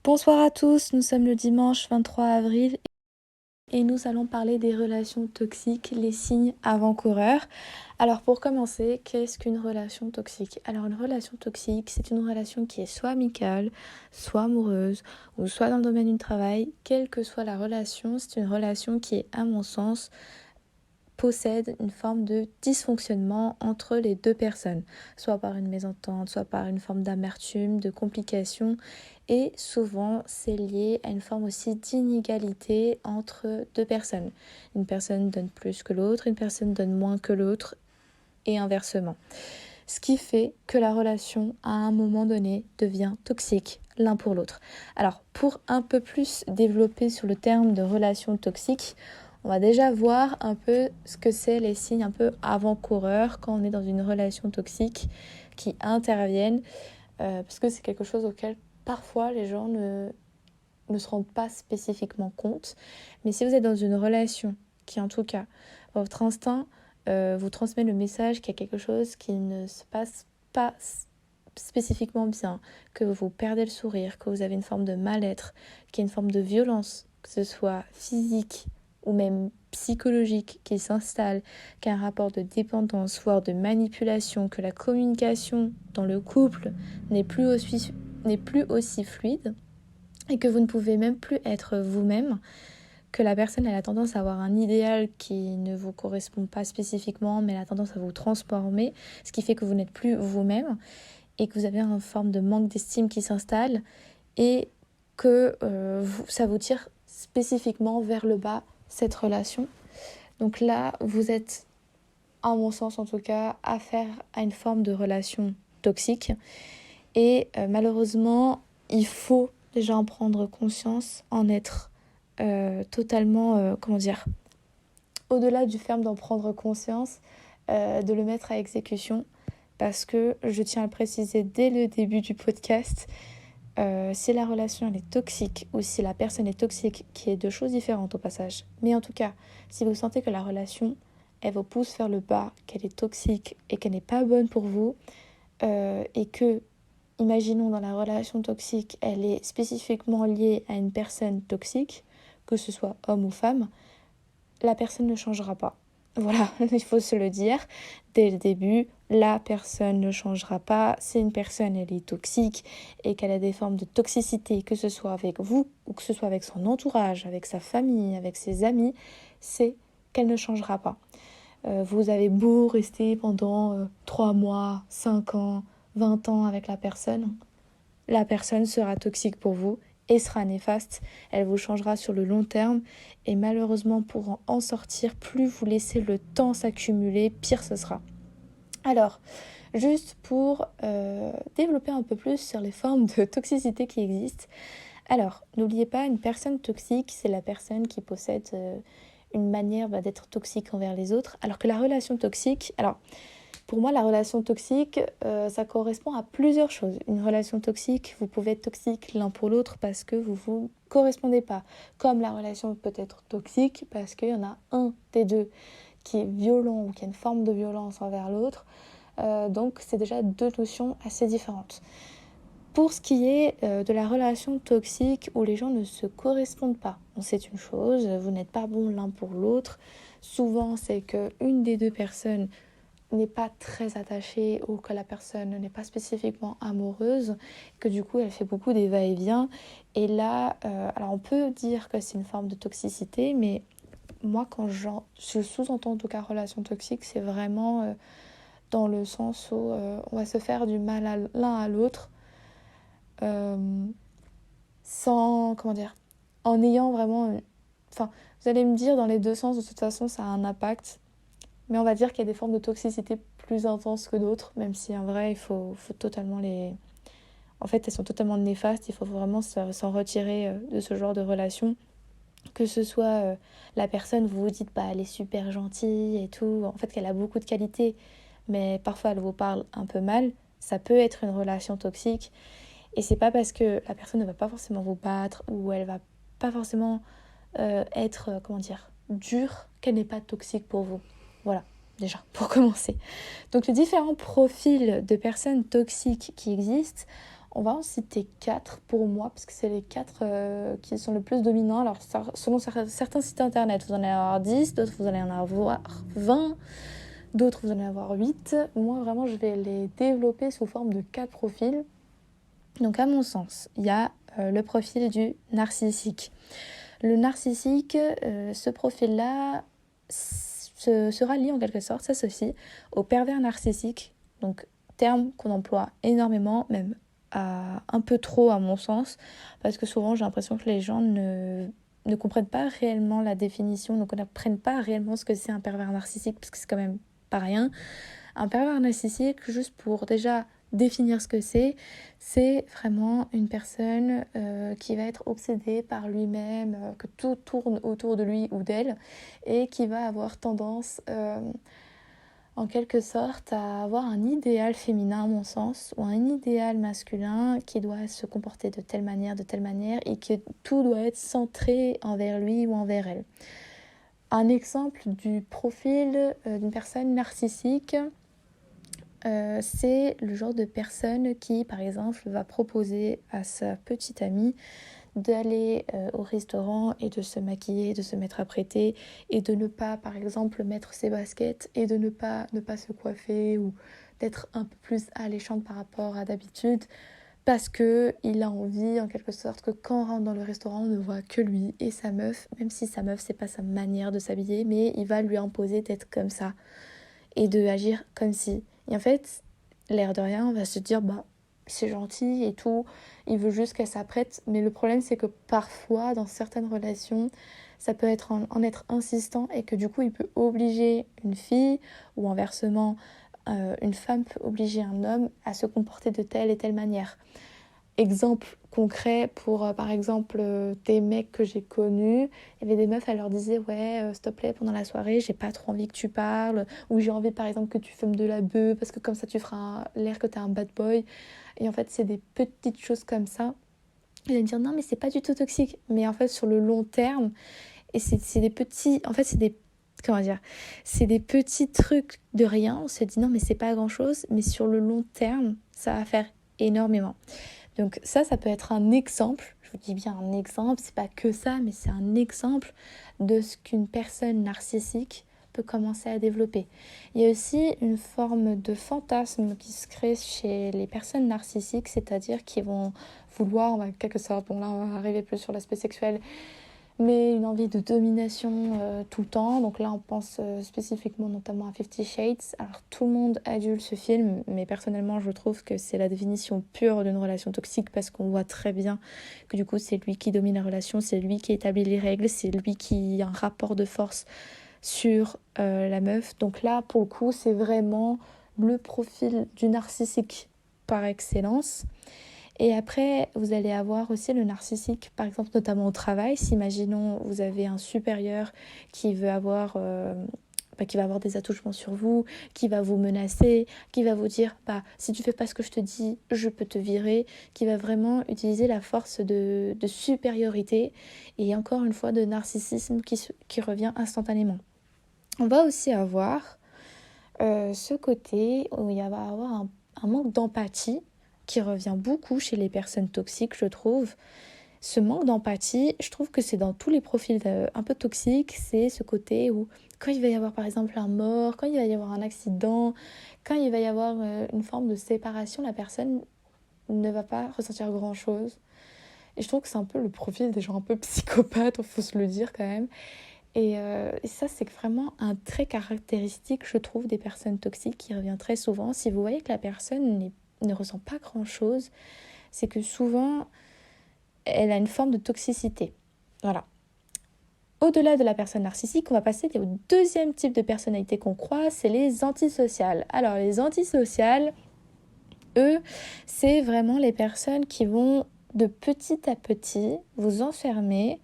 Bonsoir à tous, nous sommes le dimanche 23 avril et nous allons parler des relations toxiques, les signes avant-coureurs. Alors pour commencer, qu'est-ce qu'une relation toxique? Alors une relation toxique, c'est une relation qui est soit amicale, soit amoureuse, ou soit dans le domaine du travail. Quelle que soit la relation, c'est une relation qui est, à mon sens, possède une forme de dysfonctionnement entre les deux personnes, soit par une mésentente, soit par une forme d'amertume, de complication, et souvent c'est lié à une forme aussi d'inégalité entre deux personnes. Une personne donne plus que l'autre, une personne donne moins que l'autre, et inversement. Ce qui fait que la relation, à un moment donné, devient toxique l'un pour l'autre. Alors, pour un peu plus développer sur le terme de relation toxique, on va déjà voir un peu ce que c'est les signes un peu avant-coureurs quand on est dans une relation toxique qui interviennent, parce que c'est quelque chose auquel parfois les gens ne se rendent pas spécifiquement compte. Mais si vous êtes dans une relation qui, en tout cas, votre instinct vous transmet le message qu'il y a quelque chose qui ne se passe pas spécifiquement bien, que vous perdez le sourire, que vous avez une forme de mal-être, qu'il y a une forme de violence, que ce soit physique ou même psychologique qui s'installe, qu'un rapport de dépendance, voire de manipulation, que la communication dans le couple n'est plus aussi fluide et que vous ne pouvez même plus être vous-même, que la personne elle a tendance à avoir un idéal qui ne vous correspond pas spécifiquement, mais elle a tendance à vous transformer, ce qui fait que vous n'êtes plus vous-même et que vous avez une forme de manque d'estime qui s'installe et que ça vous tire spécifiquement vers le bas, cette relation. Donc là, vous êtes, à mon sens en tout cas, affaire à une forme de relation toxique et malheureusement, il faut déjà en prendre conscience, en être totalement, au-delà du fait d'en prendre conscience, de le mettre à exécution, parce que je tiens à le préciser dès le début du podcast, si la relation elle est toxique ou si la personne est toxique, qui est deux choses différentes au passage, mais en tout cas, si vous sentez que la relation, elle vous pousse vers le bas, qu'elle est toxique et qu'elle n'est pas bonne pour vous, et que, imaginons dans la relation toxique, elle est spécifiquement liée à une personne toxique, que ce soit homme ou femme, la personne ne changera pas. Voilà, il faut se le dire dès le début, la personne ne changera pas. Si une personne elle est toxique et qu'elle a des formes de toxicité, que ce soit avec vous ou que ce soit avec son entourage, avec sa famille, avec ses amis, c'est qu'elle ne changera pas. Vous avez beau rester pendant 3 mois, 5 ans, 20 ans avec la personne sera toxique pour vous et sera néfaste. Elle vous changera sur le long terme et malheureusement pour en sortir, plus vous laissez le temps s'accumuler, pire ce sera. Alors, juste pour développer un peu plus sur les formes de toxicité qui existent. Alors, n'oubliez pas, une personne toxique, c'est la personne qui possède une manière d'être toxique envers les autres, alors que la relation toxique, alors pour moi la relation toxique, ça correspond à plusieurs choses. Une relation toxique, vous pouvez être toxique l'un pour l'autre parce que vous vous correspondez pas, comme la relation peut être toxique parce qu'il y en a un des deux qui est violent ou qui a une forme de violence envers l'autre, donc c'est déjà deux notions assez différentes. Pour ce qui est de la relation toxique où les gens ne se correspondent pas, c'est une chose, vous n'êtes pas bons l'un pour l'autre. Souvent, c'est qu'une des deux personnes n'est pas très attachée ou que la personne n'est pas spécifiquement amoureuse, que du coup, elle fait beaucoup des va-et-vient. Et là, alors on peut dire que c'est une forme de toxicité, mais moi, quand je sous-entends en tout cas relation toxique, c'est vraiment dans le sens où on va se faire du mal l'un à l'autre sans, en ayant vraiment... Enfin, vous allez me dire, dans les deux sens, de toute façon, ça a un impact. Mais on va dire qu'il y a des formes de toxicité plus intenses que d'autres, même si en vrai, il faut totalement les... En fait, elles sont totalement néfastes, il faut vraiment s'en retirer de ce genre de relation. Que ce soit la personne, vous vous dites, bah, elle est super gentille et tout, en fait, qu'elle a beaucoup de qualités, mais parfois elle vous parle un peu mal, ça peut être une relation toxique. Et c'est pas parce que la personne ne va pas forcément vous battre ou elle va pas forcément être, dure, qu'elle n'est pas toxique pour vous. Voilà, déjà, pour commencer. Donc les différents profils de personnes toxiques qui existent, on va en citer 4 pour moi, parce que c'est les 4 qui sont le plus dominants. Alors, selon certains sites internet, vous en allez avoir 10, d'autres vous allez en avoir 20, d'autres vous en allez avoir 8. Moi, vraiment, je vais les développer sous forme de 4 profils. Donc, à mon sens, il y a le profil du narcissique. Le narcissique, ce profil-là se rallie en quelque sorte, s'associe au pervers narcissique, donc terme qu'on emploie énormément, même un peu trop à mon sens, parce que souvent j'ai l'impression que les gens ne comprennent pas réellement la définition, ne comprennent pas réellement ce que c'est un pervers narcissique, parce que c'est quand même pas rien. Un pervers narcissique, juste pour déjà définir ce que c'est vraiment une personne qui va être obsédée par lui-même, que tout tourne autour de lui ou d'elle, et qui va avoir tendance en quelque sorte à avoir un idéal féminin à mon sens, ou un idéal masculin qui doit se comporter de telle manière, et que tout doit être centré envers lui ou envers elle. Un exemple du profil d'une personne narcissique, c'est le genre de personne qui, par exemple, va proposer à sa petite amie d'aller au restaurant et de se maquiller, de se mettre apprêtée et de ne pas, par exemple, mettre ses baskets et de ne pas se coiffer ou d'être un peu plus alléchante par rapport à d'habitude parce qu'il a envie, en quelque sorte, que quand on rentre dans le restaurant, on ne voit que lui et sa meuf, même si sa meuf, c'est pas sa manière de s'habiller, mais il va lui imposer d'être comme ça et de agir comme si. Et en fait, l'air de rien, on va se dire, bah, c'est gentil et tout, il veut juste qu'elle s'apprête. Mais le problème, c'est que parfois, dans certaines relations, ça peut être en être insistant et que du coup, il peut obliger une fille ou inversement, une femme peut obliger un homme à se comporter de telle et telle manière. Exemple concret pour, par exemple, des mecs que j'ai connus. Il y avait des meufs, elle leur disait ouais, s'il te plaît, pendant la soirée, j'ai pas trop envie que tu parles. Ou j'ai envie, par exemple, que tu fumes de la beuh, parce que comme ça, tu feras l'air que t'es un bad boy. Et en fait, c'est des petites choses comme ça. Ils allaient me dire non, mais c'est pas du tout toxique. Mais en fait, sur le long terme, et c'est des petits... En fait, c'est des... Comment dire? C'est des petits trucs de rien. On se dit non, mais c'est pas grand-chose. Mais sur le long terme, ça va faire énormément. Donc ça peut être un exemple, je vous dis bien un exemple, c'est pas que ça, mais c'est un exemple de ce qu'une personne narcissique peut commencer à développer. Il y a aussi une forme de fantasme qui se crée chez les personnes narcissiques, c'est-à-dire qui vont vouloir, en quelque sorte, bon là on va arriver plus sur l'aspect sexuel, mais une envie de domination tout le temps. Donc là, on pense spécifiquement notamment à 50 Shades. Alors, tout le monde adule ce film, mais personnellement, je trouve que c'est la définition pure d'une relation toxique parce qu'on voit très bien que du coup, c'est lui qui domine la relation, c'est lui qui établit les règles, c'est lui qui a un rapport de force sur la meuf. Donc là, pour le coup, c'est vraiment le profil du narcissique par excellence. Et après, vous allez avoir aussi le narcissique, par exemple, notamment au travail. Si, imaginons, vous avez un supérieur qui veut avoir, qui va avoir des attouchements sur vous, qui va vous menacer, qui va vous dire, si tu fais pas ce que je te dis, je peux te virer, qui va vraiment utiliser la force de supériorité et encore une fois de narcissisme qui revient instantanément. On va aussi avoir ce côté où il va y avoir un manque d'empathie qui revient beaucoup chez les personnes toxiques, je trouve. Ce manque d'empathie, je trouve que c'est dans tous les profils un peu toxiques, c'est ce côté où quand il va y avoir par exemple un mort, quand il va y avoir un accident, quand il va y avoir une forme de séparation, la personne ne va pas ressentir grand-chose. Et je trouve que c'est un peu le profil des gens un peu psychopathes, il faut se le dire quand même. Et ça, c'est vraiment un trait caractéristique, je trouve, des personnes toxiques qui revient très souvent. Si vous voyez que la personne ne ressent pas grand-chose, c'est que souvent, elle a une forme de toxicité. Voilà. Au-delà de la personne narcissique, on va passer au deuxième type de personnalité qu'on croit, c'est les antisociales. Alors, les antisociales, eux, c'est vraiment les personnes qui vont de petit à petit vous enfermer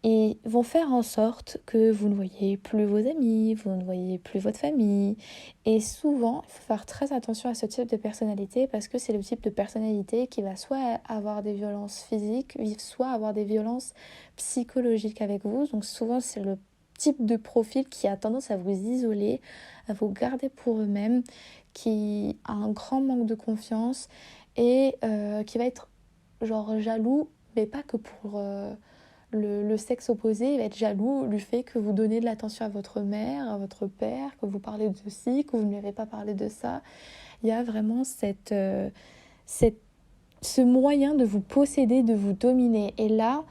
et vont faire en sorte que vous ne voyez plus vos amis, vous ne voyez plus votre famille. Et souvent, il faut faire très attention à ce type de personnalité parce que c'est le type de personnalité qui va soit avoir des violences physiques, soit avoir des violences psychologiques avec vous. Donc souvent, c'est le type de profil qui a tendance à vous isoler, à vous garder pour eux-mêmes, qui a un grand manque de confiance et qui va être genre jaloux, mais pas que pour le sexe opposé. Il va être jaloux du fait que vous donnez de l'attention à votre mère, à votre père, que vous parlez de ci, que vous ne lui avez pas parlé de ça. Il y a vraiment ce moyen de vous posséder, de vous dominer. Et là,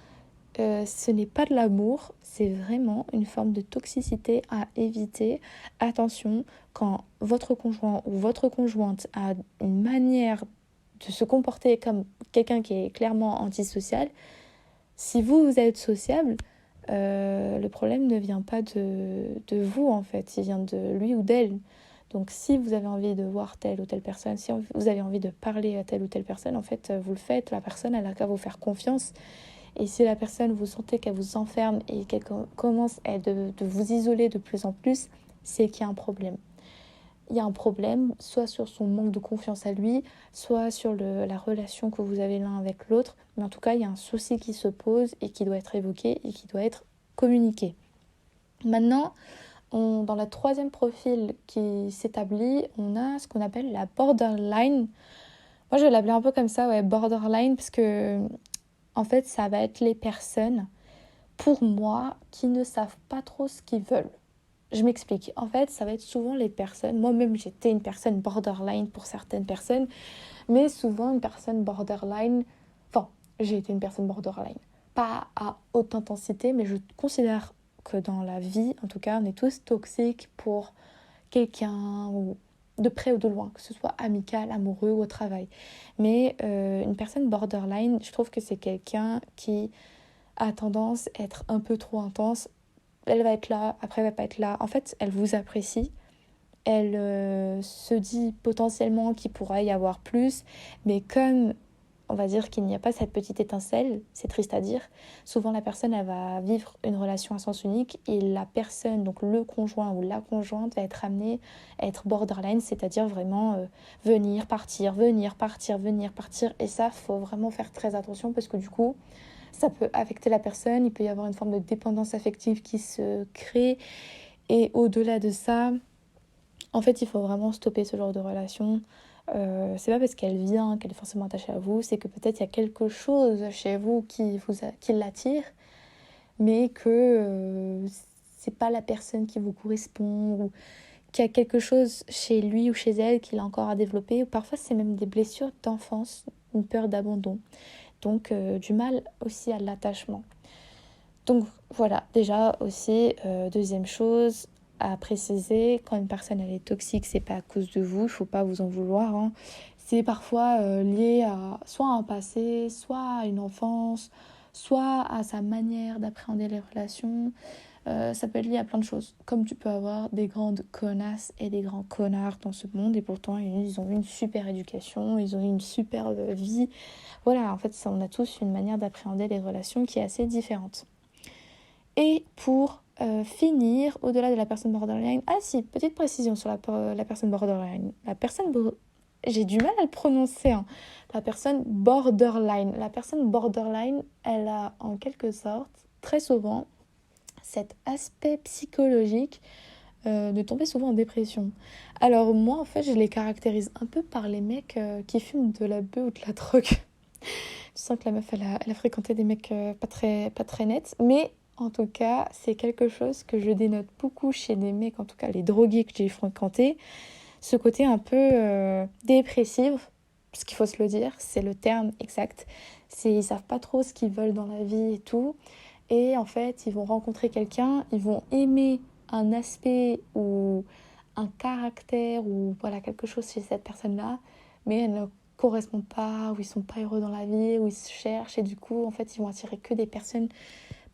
ce n'est pas de l'amour, c'est vraiment une forme de toxicité à éviter. Attention, quand votre conjoint ou votre conjointe a une manière de se comporter comme quelqu'un qui est clairement antisocial, si vous êtes sociable, le problème ne vient pas de vous en fait, il vient de lui ou d'elle. Donc si vous avez envie de voir telle ou telle personne, si vous avez envie de parler à telle ou telle personne, en fait, vous le faites, la personne, elle a qu'à vous faire confiance. Et si la personne, vous sentez qu'elle vous enferme et qu'elle commence de vous isoler de plus en plus, c'est qu'il y a un problème. Il y a un problème, soit sur son manque de confiance à lui, soit sur la relation que vous avez l'un avec l'autre. Mais en tout cas, il y a un souci qui se pose et qui doit être évoqué et qui doit être communiqué. Maintenant, dans la troisième profil qui s'établit, on a ce qu'on appelle la borderline. Moi, je vais l'appeler un peu comme ça, ouais, borderline, parce que en fait, ça va être les personnes, pour moi, qui ne savent pas trop ce qu'ils veulent. Je m'explique. En fait, ça va être souvent les personnes. Moi-même, j'étais une personne borderline pour certaines personnes, mais souvent une personne borderline. Enfin, j'ai été une personne borderline. Pas à haute intensité, mais je considère que dans la vie, en tout cas, on est tous toxiques pour quelqu'un, ou de près ou de loin, que ce soit amical, amoureux ou au travail. Mais une personne borderline, je trouve que c'est quelqu'un qui a tendance à être un peu trop intense. Elle va être là, après elle va pas être là. En fait, elle vous apprécie. Elle se dit potentiellement qu'il pourra y avoir plus, mais comme on va dire qu'il n'y a pas cette petite étincelle, c'est triste à dire, souvent la personne elle va vivre une relation à sens unique et la personne, donc le conjoint ou la conjointe va être amenée à être borderline, c'est-à-dire vraiment venir, partir, venir, partir, venir, partir. Et ça, faut vraiment faire très attention parce que du coup, ça peut affecter la personne, il peut y avoir une forme de dépendance affective qui se crée. Et au-delà de ça, en fait, il faut vraiment stopper ce genre de relation. C'est pas parce qu'elle vient qu'elle est forcément attachée à vous, c'est que peut-être il y a quelque chose chez vous qui l'attire, mais que c'est pas la personne qui vous correspond, ou qu'il y a quelque chose chez lui ou chez elle qu'il a encore à développer, ou parfois c'est même des blessures d'enfance, une peur d'abandon, donc du mal aussi à l'attachement. Donc voilà, déjà aussi, deuxième chose à préciser, quand une personne elle est toxique, c'est pas à cause de vous, il faut pas vous en vouloir, hein. C'est parfois lié à soit un passé, soit à une enfance, soit à sa manière d'appréhender les relations. Ça peut être lié à plein de choses. Comme tu peux avoir des grandes connasses et des grands connards dans ce monde, et pourtant ils ont eu une super éducation, ils ont eu une super vie. Voilà, en fait, on a tous une manière d'appréhender les relations qui est assez différente. Et pour finir, au-delà de la personne borderline, ah si, petite précision sur la personne borderline. J'ai du mal à le prononcer, hein. La personne borderline. La personne borderline, elle a en quelque sorte, très souvent, cet aspect psychologique de tomber souvent en dépression. Alors moi, en fait, je les caractérise un peu par les mecs qui fument de la bœuf ou de la drogue. Je sens que la meuf, elle a fréquenté des mecs pas très nets. Mais en tout cas, c'est quelque chose que je dénote beaucoup chez des mecs, en tout cas les drogués que j'ai fréquentés. Ce côté un peu dépressif, parce qu'il faut se le dire, c'est le terme exact. Ils savent pas trop ce qu'ils veulent dans la vie et tout. Et en fait, ils vont rencontrer quelqu'un, ils vont aimer un aspect ou un caractère ou voilà quelque chose chez cette personne-là, mais elle ne correspond pas, ou ils sont pas heureux dans la vie, ou ils se cherchent, et du coup, en fait, ils vont attirer que des personnes,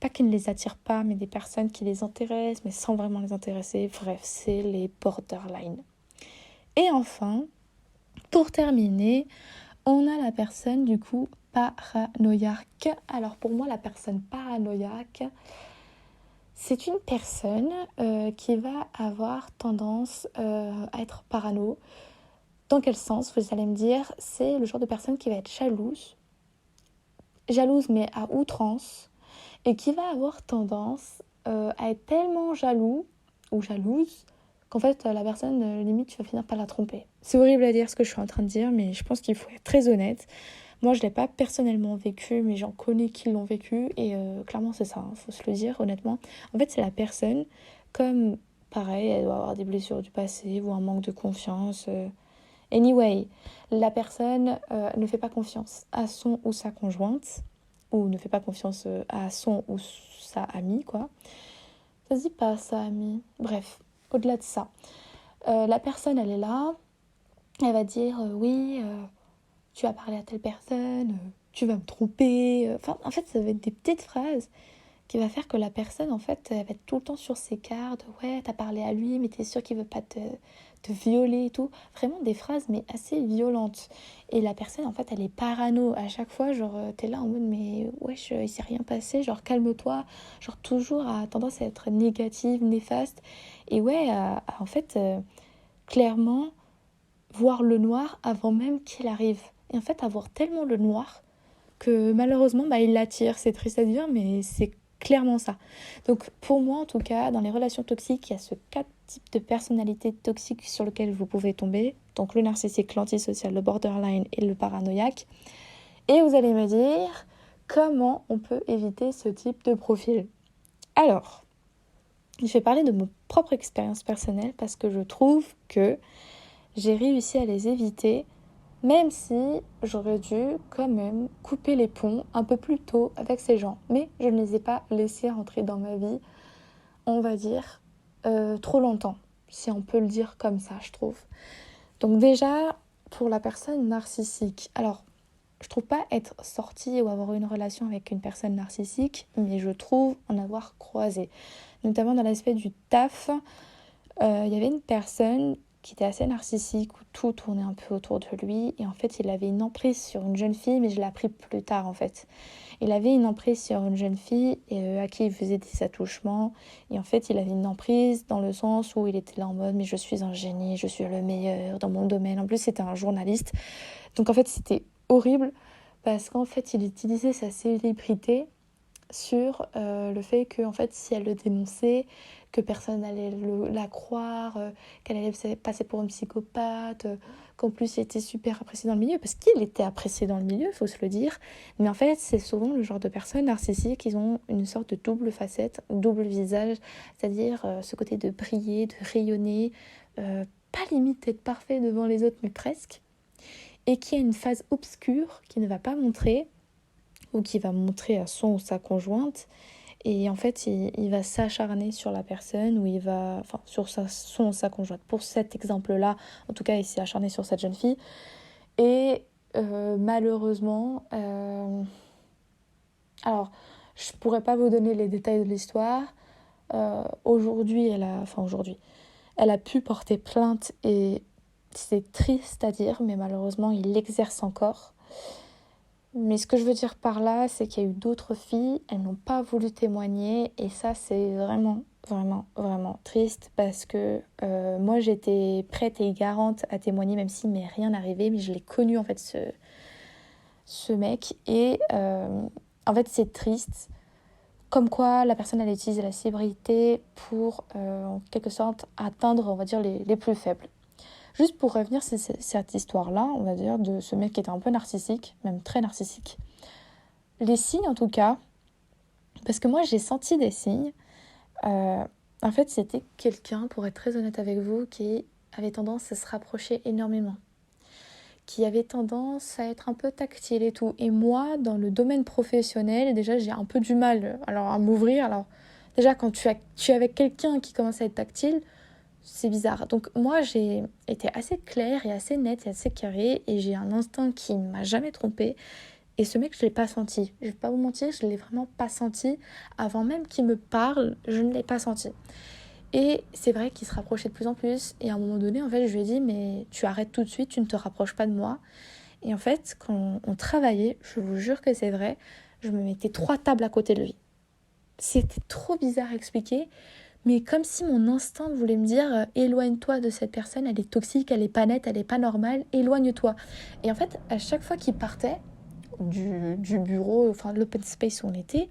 pas qui ne les attirent pas, mais des personnes qui les intéressent, mais sans vraiment les intéresser. Bref, c'est les borderline. Et enfin, pour terminer, on a la personne du coup paranoïaque. Alors pour moi, la personne paranoïaque, c'est une personne qui va avoir tendance à être parano. Dans quel sens, vous allez me dire? C'est le genre de personne qui va être jalouse mais à outrance, et qui va avoir tendance à être tellement jaloux ou jalouse qu'en fait, la personne, limite, tu vas finir par la tromper. C'est horrible à dire ce que je suis en train de dire, mais je pense qu'il faut être très honnête. Moi, je ne l'ai pas personnellement vécu, mais j'en connais qui l'ont vécu, et clairement, c'est ça, faut se le dire, honnêtement. En fait, c'est la personne, comme, pareil, elle doit avoir des blessures du passé, ou un manque de confiance. Anyway, la personne ne fait pas confiance à son ou sa conjointe, ou ne fait pas confiance à son ou sa amie, quoi. Ça se dit pas, sa amie. Bref, au-delà de ça. La personne, elle est là, elle va dire oui, tu vas parler à telle personne, tu vas me tromper. Enfin, en fait, ça va être des petites phrases qui va faire que la personne, en fait, elle va être tout le temps sur ses gardes. Ouais, t'as parlé à lui, mais t'es sûr qu'il veut pas te violer et tout. Vraiment des phrases, mais assez violentes. Et la personne, en fait, elle est parano. À chaque fois, genre, t'es là en mode, mais wesh, il s'est rien passé. Genre, calme-toi. Genre, toujours a tendance à être négative, néfaste. Et ouais, en fait, clairement, voir le noir avant même qu'il arrive. Et en fait, avoir tellement le noir que malheureusement, il l'attire. C'est triste à dire, mais c'est clairement ça. Donc pour moi, en tout cas, dans les relations toxiques, il y a ce quatre types de personnalités toxiques sur lesquelles vous pouvez tomber. Donc le narcissique, l'antisocial, le borderline et le paranoïaque. Et vous allez me dire comment on peut éviter ce type de profil. Alors, je vais parler de mon propre expérience personnelle parce que je trouve que j'ai réussi à les éviter, même si j'aurais dû quand même couper les ponts un peu plus tôt avec ces gens. Mais je ne les ai pas laissés rentrer dans ma vie, on va dire, trop longtemps, si on peut le dire comme ça, je trouve. Donc déjà, pour la personne narcissique, alors, je trouve pas être sortie ou avoir une relation avec une personne narcissique, mais je trouve en avoir croisé. Notamment dans l'aspect du taf, il y avait une personne qui était assez narcissique, où tout tournait un peu autour de lui. Et en fait, il avait une emprise sur une jeune fille, mais je l'ai appris plus tard en fait. Il avait une emprise sur une jeune fille à qui il faisait des attouchements. Et en fait, il avait une emprise dans le sens où il était là en mode « mais je suis un génie, je suis le meilleur dans mon domaine ». En plus, c'était un journaliste. Donc en fait, c'était horrible parce qu'en fait, il utilisait sa célébrité sur le fait que en fait si elle le dénonçait, que personne n'allait la croire, qu'elle allait passer pour une psychopathe, qu'en plus il était super apprécié dans le milieu, parce qu'il était apprécié dans le milieu, faut se le dire. Mais en fait c'est souvent le genre de personnes narcissiques, ils ont une sorte de double facette, double visage, c'est-à-dire ce côté de briller, de rayonner, pas limite d'être parfait devant les autres, mais presque, et qui a une phase obscure qui ne va pas montrer, ou qui va montrer à son ou sa conjointe, et en fait il va s'acharner sur la personne, ou il va, enfin sur son ou sa conjointe. Pour cet exemple là, en tout cas il s'est acharné sur cette jeune fille, et malheureusement alors je pourrais pas vous donner les détails de l'histoire. Aujourd'hui elle a pu porter plainte, et c'est triste à dire, mais malheureusement il l'exerce encore. Mais ce que je veux dire par là, c'est qu'il y a eu d'autres filles, elles n'ont pas voulu témoigner, et ça c'est vraiment, vraiment, vraiment triste, parce que moi j'étais prête et garante à témoigner, même s'il m'est rien arrivé, mais je l'ai connu en fait ce mec, et en fait c'est triste, comme quoi la personne elle utilise la célébrité pour en quelque sorte atteindre, on va dire, les plus faibles. Juste pour revenir sur cette histoire-là, on va dire, de ce mec qui était un peu narcissique, même très narcissique. Les signes, en tout cas, parce que moi, j'ai senti des signes. En fait, c'était quelqu'un, pour être très honnête avec vous, qui avait tendance à se rapprocher énormément, qui avait tendance à être un peu tactile et tout. Et moi, dans le domaine professionnel, déjà, j'ai un peu du mal à m'ouvrir. Alors, déjà, quand tu es avec quelqu'un qui commence à être tactile, c'est bizarre. Donc moi j'ai été assez claire et assez nette et assez carrée, et j'ai un instinct qui ne m'a jamais trompée, et ce mec je l'ai pas senti. Je vais pas vous mentir, je l'ai vraiment pas senti. Avant même qu'il me parle, je ne l'ai pas senti. Et c'est vrai qu'il se rapprochait de plus en plus, et à un moment donné en fait je lui ai dit mais tu arrêtes tout de suite, tu ne te rapproches pas de moi. Et en fait quand on travaillait, je vous jure que c'est vrai, je me mettais 3 tables à côté de lui. C'était trop bizarre à expliquer, mais comme si mon instinct voulait me dire éloigne-toi de cette personne, elle est toxique, elle est pas nette, elle est pas normale, éloigne-toi. Et en fait, à chaque fois qu'il partait du bureau, enfin de l'open space où on était,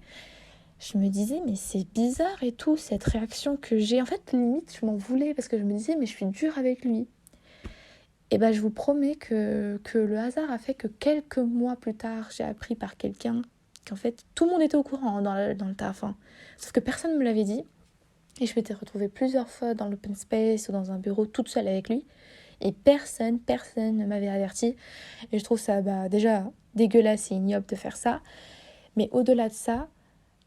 je me disais, mais c'est bizarre et tout, cette réaction que j'ai. En fait, limite, je m'en voulais parce que je me disais, mais je suis dure avec lui. Et ben, je vous promets que le hasard a fait que quelques mois plus tard, j'ai appris par quelqu'un qu'en fait, tout le monde était au courant dans le taf. Hein. Sauf que personne ne me l'avait dit. Et je m'étais retrouvée plusieurs fois dans l'open space ou dans un bureau toute seule avec lui. Et personne ne m'avait averti. Et je trouve ça déjà dégueulasse et ignoble de faire ça. Mais au-delà de ça,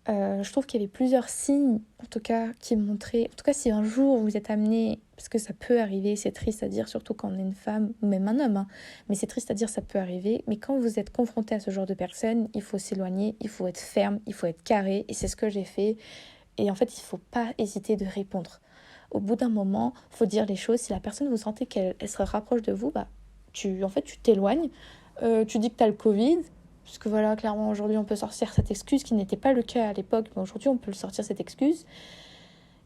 je trouve qu'il y avait plusieurs signes, en tout cas, qui montraient... En tout cas, si un jour vous êtes amené, parce que ça peut arriver, c'est triste à dire, surtout quand on est une femme, ou même un homme, hein, mais c'est triste à dire, ça peut arriver. Mais quand vous êtes confronté à ce genre de personnes, il faut s'éloigner, il faut être ferme, il faut être carré, et c'est ce que j'ai fait. Et en fait, il ne faut pas hésiter de répondre. Au bout d'un moment, il faut dire les choses. Si la personne, vous sentez qu'elle se rapproche de vous, tu t'éloignes. Tu dis que tu as le Covid. Parce que voilà, clairement, aujourd'hui, on peut sortir cette excuse qui n'était pas le cas à l'époque. Mais aujourd'hui, on peut le sortir, cette excuse.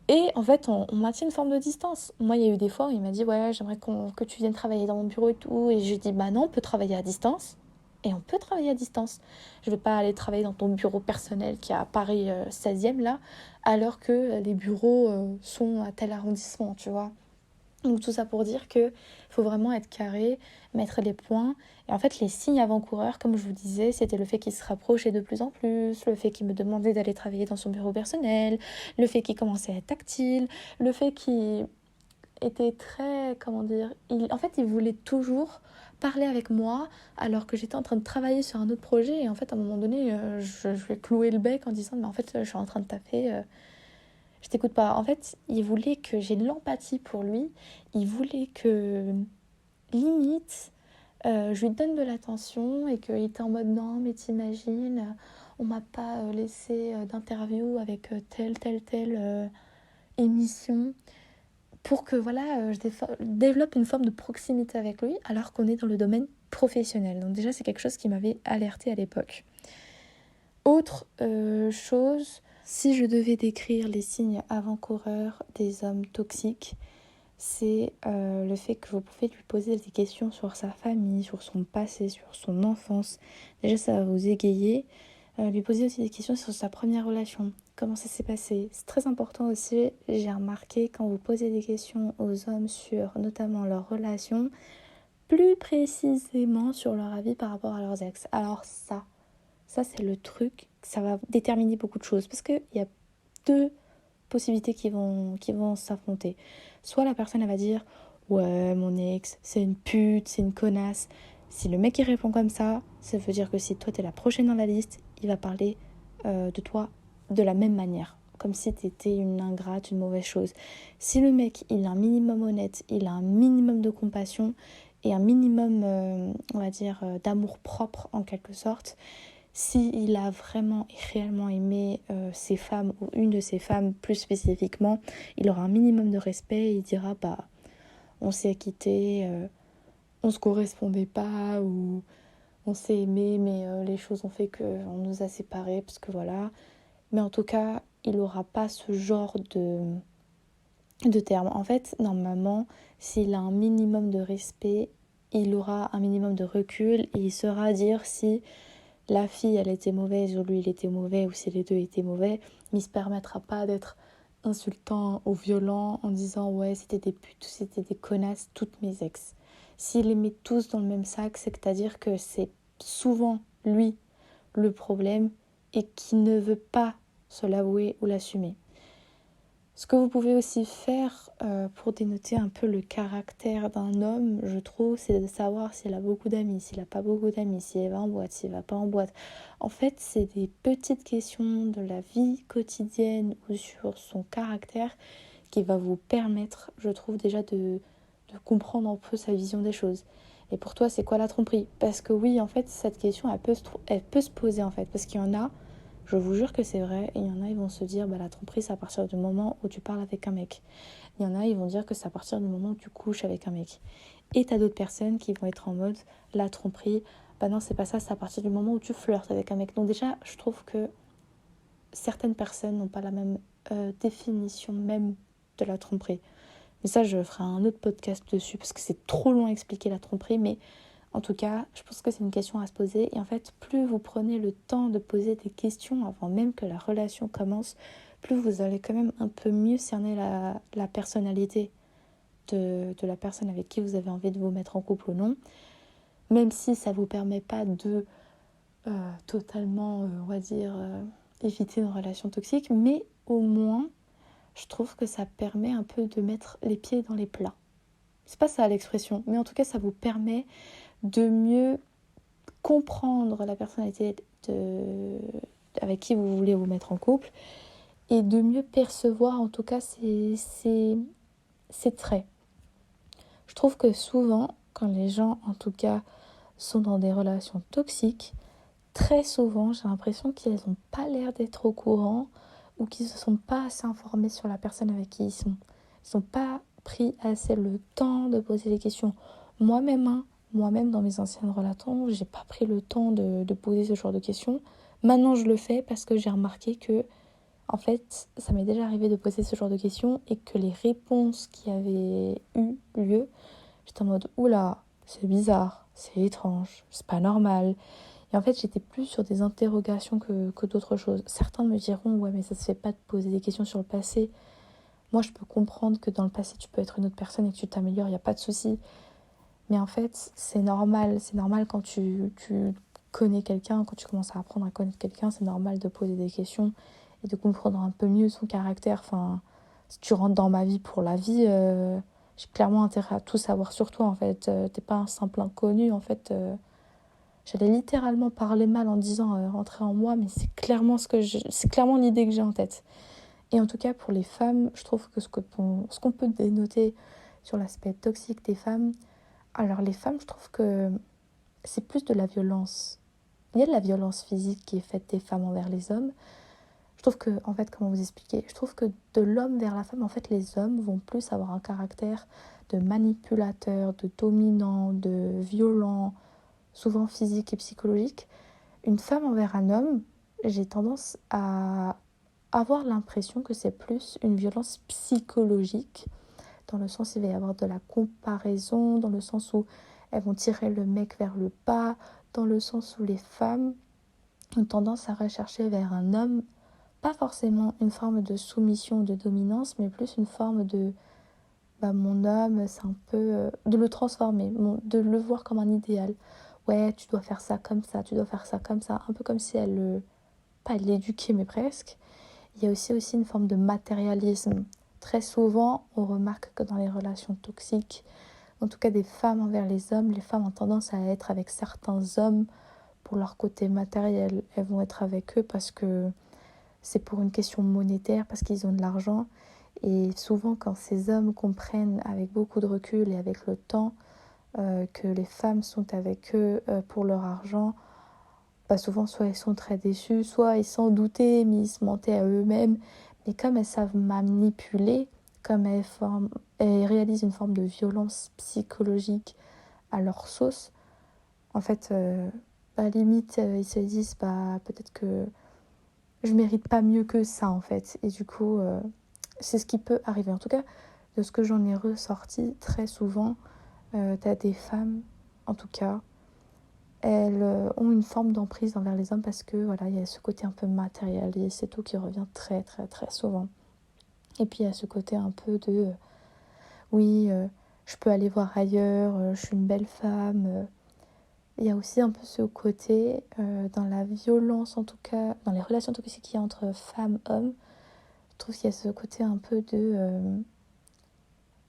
Et en fait, on maintient une forme de distance. Moi, il y a eu des fois où il m'a dit « Ouais, j'aimerais que tu viennes travailler dans mon bureau et tout. » Et je dis « Bah non, on peut travailler à distance. » Et on peut travailler à distance. Je ne vais pas aller travailler dans ton bureau personnel qui est à Paris 16e, là, alors que les bureaux sont à tel arrondissement, tu vois. Donc tout ça pour dire qu'il faut vraiment être carré, mettre les points. Et en fait, les signes avant-coureurs, comme je vous disais, c'était le fait qu'il se rapprochait de plus en plus, le fait qu'il me demandait d'aller travailler dans son bureau personnel, le fait qu'il commençait à être tactile, le fait qu'il était très, en fait, il voulait toujours parler avec moi alors que j'étais en train de travailler sur un autre projet. Et en fait, à un moment donné, je lui ai cloué le bec en disant, mais en fait, je suis en train de taper, je t'écoute pas. En fait, il voulait que j'ai de l'empathie pour lui. Il voulait que, limite, je lui donne de l'attention et qu'il était en mode non, mais t'imagines, on m'a pas laissé d'interview avec telle émission pour que voilà, je développe une forme de proximité avec lui alors qu'on est dans le domaine professionnel. Donc déjà, c'est quelque chose qui m'avait alertée à l'époque. Autre chose, si je devais décrire les signes avant-coureurs des hommes toxiques, c'est le fait que vous pouvez lui poser des questions sur sa famille, sur son passé, sur son enfance. Déjà, ça va vous égayer. Lui poser aussi des questions sur sa première relation. Comment ça s'est passé? C'est très important aussi, j'ai remarqué, quand vous posez des questions aux hommes sur notamment leurs relations, plus précisément sur leur avis par rapport à leurs ex. Alors ça c'est le truc, ça va déterminer beaucoup de choses. Parce qu'il y a deux possibilités qui vont s'affronter. Soit la personne, elle va dire « Ouais, mon ex, c'est une pute, c'est une connasse ». Si le mec, il répond comme ça veut dire que si toi, t'es la prochaine dans la liste, il va parler de toi de la même manière. Comme si t'étais une ingrate, une mauvaise chose. Si le mec, il a un minimum honnête, il a un minimum de compassion et un minimum, on va dire, d'amour propre en quelque sorte, s'il a vraiment et réellement aimé ces femmes ou une de ces femmes plus spécifiquement, il aura un minimum de respect et il dira on s'est quitté, on se correspondait pas ou on s'est aimé mais les choses ont fait qu'on nous a séparés parce que voilà. Mais en tout cas, il n'aura pas ce genre de termes. En fait, normalement, s'il a un minimum de respect, il aura un minimum de recul et il saura dire si la fille, elle était mauvaise ou lui, il était mauvais ou si les deux étaient mauvais, mais il se permettra pas d'être insultant ou violent en disant ouais, c'était des putes, c'était des connasses, toutes mes ex. S'il les met tous dans le même sac, c'est-à-dire que c'est souvent lui le problème et qui ne veut pas se l'avouer ou l'assumer. Ce que vous pouvez aussi faire pour dénoter un peu le caractère d'un homme, je trouve, c'est de savoir s'il a beaucoup d'amis, s'il n'a pas beaucoup d'amis, s'il va en boîte, s'il va pas en boîte. En fait, c'est des petites questions de la vie quotidienne ou sur son caractère qui va vous permettre, je trouve, déjà de comprendre un peu sa vision des choses. Et pour toi, c'est quoi la tromperie? Parce que oui, en fait, cette question, elle peut se poser, en fait, parce qu'il y en a... Je vous jure que c'est vrai, et il y en a, ils vont se dire, la tromperie, c'est à partir du moment où tu parles avec un mec. Il y en a, ils vont dire que c'est à partir du moment où tu couches avec un mec. Et t'as d'autres personnes qui vont être en mode, la tromperie, non, c'est pas ça, c'est à partir du moment où tu flirtes avec un mec. Donc déjà, je trouve que certaines personnes n'ont pas la même définition même de la tromperie. Mais ça, je ferai un autre podcast dessus, parce que c'est trop long à expliquer la tromperie, mais En tout cas, je pense que c'est une question à se poser. Et en fait, plus vous prenez le temps de poser des questions avant même que la relation commence, plus vous allez quand même un peu mieux cerner la personnalité de la personne avec qui vous avez envie de vous mettre en couple ou non. Même si ça ne vous permet pas de totalement, on va dire, éviter une relation toxique. Mais au moins, je trouve que ça permet un peu de mettre les pieds dans les plats. C'est pas ça l'expression, mais en tout cas, ça vous permet de mieux comprendre la personnalité avec qui vous voulez vous mettre en couple et de mieux percevoir en tout cas ses traits. Je trouve que souvent, quand les gens en tout cas sont dans des relations toxiques, très souvent j'ai l'impression qu'ils n'ont pas l'air d'être au courant ou qu'ils ne se sont pas assez informés sur la personne avec qui ils sont. Ils n'ont pas pris assez le temps de poser des questions. Moi-même dans mes anciennes relations, j'ai pas pris le temps de poser ce genre de questions. Maintenant je le fais parce que j'ai remarqué que en fait, ça m'est déjà arrivé de poser ce genre de questions et que les réponses qui avaient eu lieu, j'étais en mode oula, c'est bizarre, c'est étrange, c'est pas normal. Et en fait, j'étais plus sur des interrogations que d'autres choses. Certains me diront ouais, mais ça se fait pas de poser des questions sur le passé. Moi, je peux comprendre que dans le passé, tu peux être une autre personne et que tu t'améliores, il n'y a pas de souci. Mais en fait, c'est normal quand tu connais quelqu'un, quand tu commences à apprendre à connaître quelqu'un, c'est normal de poser des questions et de comprendre un peu mieux son caractère. Enfin, si tu rentres dans ma vie pour la vie, j'ai clairement intérêt à tout savoir sur toi, en fait. T'es pas un simple inconnu, en fait. J'allais littéralement parler mal en disant rentrer en moi, mais c'est clairement c'est clairement l'idée que j'ai en tête. Et en tout cas, pour les femmes, je trouve que ce qu'on peut dénoter sur l'aspect toxique des femmes, alors les femmes, je trouve que c'est plus de la violence. Il y a de la violence physique qui est faite des femmes envers les hommes. Je trouve que, en fait, comment vous expliquer ? Je trouve que de l'homme vers la femme, en fait, les hommes vont plus avoir un caractère de manipulateur, de dominant, de violent, souvent physique et psychologique. Une femme envers un homme, j'ai tendance à avoir l'impression que c'est plus une violence psychologique, dans le sens où il va y avoir de la comparaison, dans le sens où elles vont tirer le mec vers le bas, dans le sens où les femmes ont tendance à rechercher vers un homme, pas forcément une forme de soumission ou de dominance, mais plus une forme de mon homme, c'est un peu de le transformer, de le voir comme un idéal. Ouais, tu dois faire ça comme ça, tu dois faire ça comme ça, un peu comme si pas l'éduquait, mais presque. Il y a aussi une forme de matérialisme. Très souvent, on remarque que dans les relations toxiques, en tout cas des femmes envers les hommes, les femmes ont tendance à être avec certains hommes pour leur côté matériel. Elles vont être avec eux parce que c'est pour une question monétaire, parce qu'ils ont de l'argent. Et souvent, quand ces hommes comprennent avec beaucoup de recul et avec le temps que les femmes sont avec eux pour leur argent, souvent soit ils sont très déçus, soit ils s'en doutaient mais ils se mentaient à eux-mêmes. Mais comme elles savent manipuler, comme elles réalisent une forme de violence psychologique à leur sauce, en fait, limite, ils se disent peut-être que je mérite pas mieux que ça, en fait. Et du coup, c'est ce qui peut arriver. En tout cas, de ce que j'en ai ressorti, très souvent, t'as des femmes, en tout cas, elles ont une forme d'emprise envers les hommes parce que voilà, il y a ce côté un peu matérialiste et tout qui revient très très très souvent. Et puis il y a ce côté un peu de oui, je peux aller voir ailleurs, je suis une belle femme. Il y a aussi un peu ce côté dans la violence, en tout cas dans les relations toxiques qu'il y a entre femmes et hommes. Je trouve qu'il y a ce côté un peu de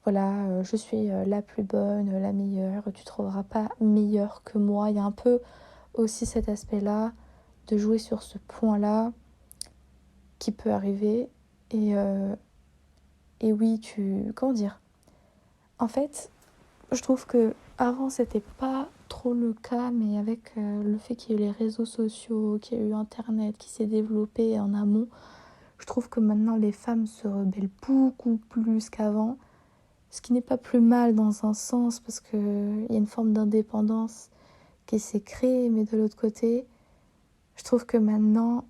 voilà, je suis la plus bonne, la meilleure, tu trouveras pas meilleure que moi. Il y a un peu aussi cet aspect-là, de jouer sur ce point-là qui peut arriver. Et oui, comment dire ? En fait, je trouve que avant c'était pas trop le cas, mais avec le fait qu'il y ait eu les réseaux sociaux, qu'il y a eu Internet qui s'est développé en amont, je trouve que maintenant les femmes se rebellent beaucoup plus qu'avant. Ce qui n'est pas plus mal dans un sens, parce qu'il y a une forme d'indépendance qui s'est créée, mais de l'autre côté, je trouve que maintenant,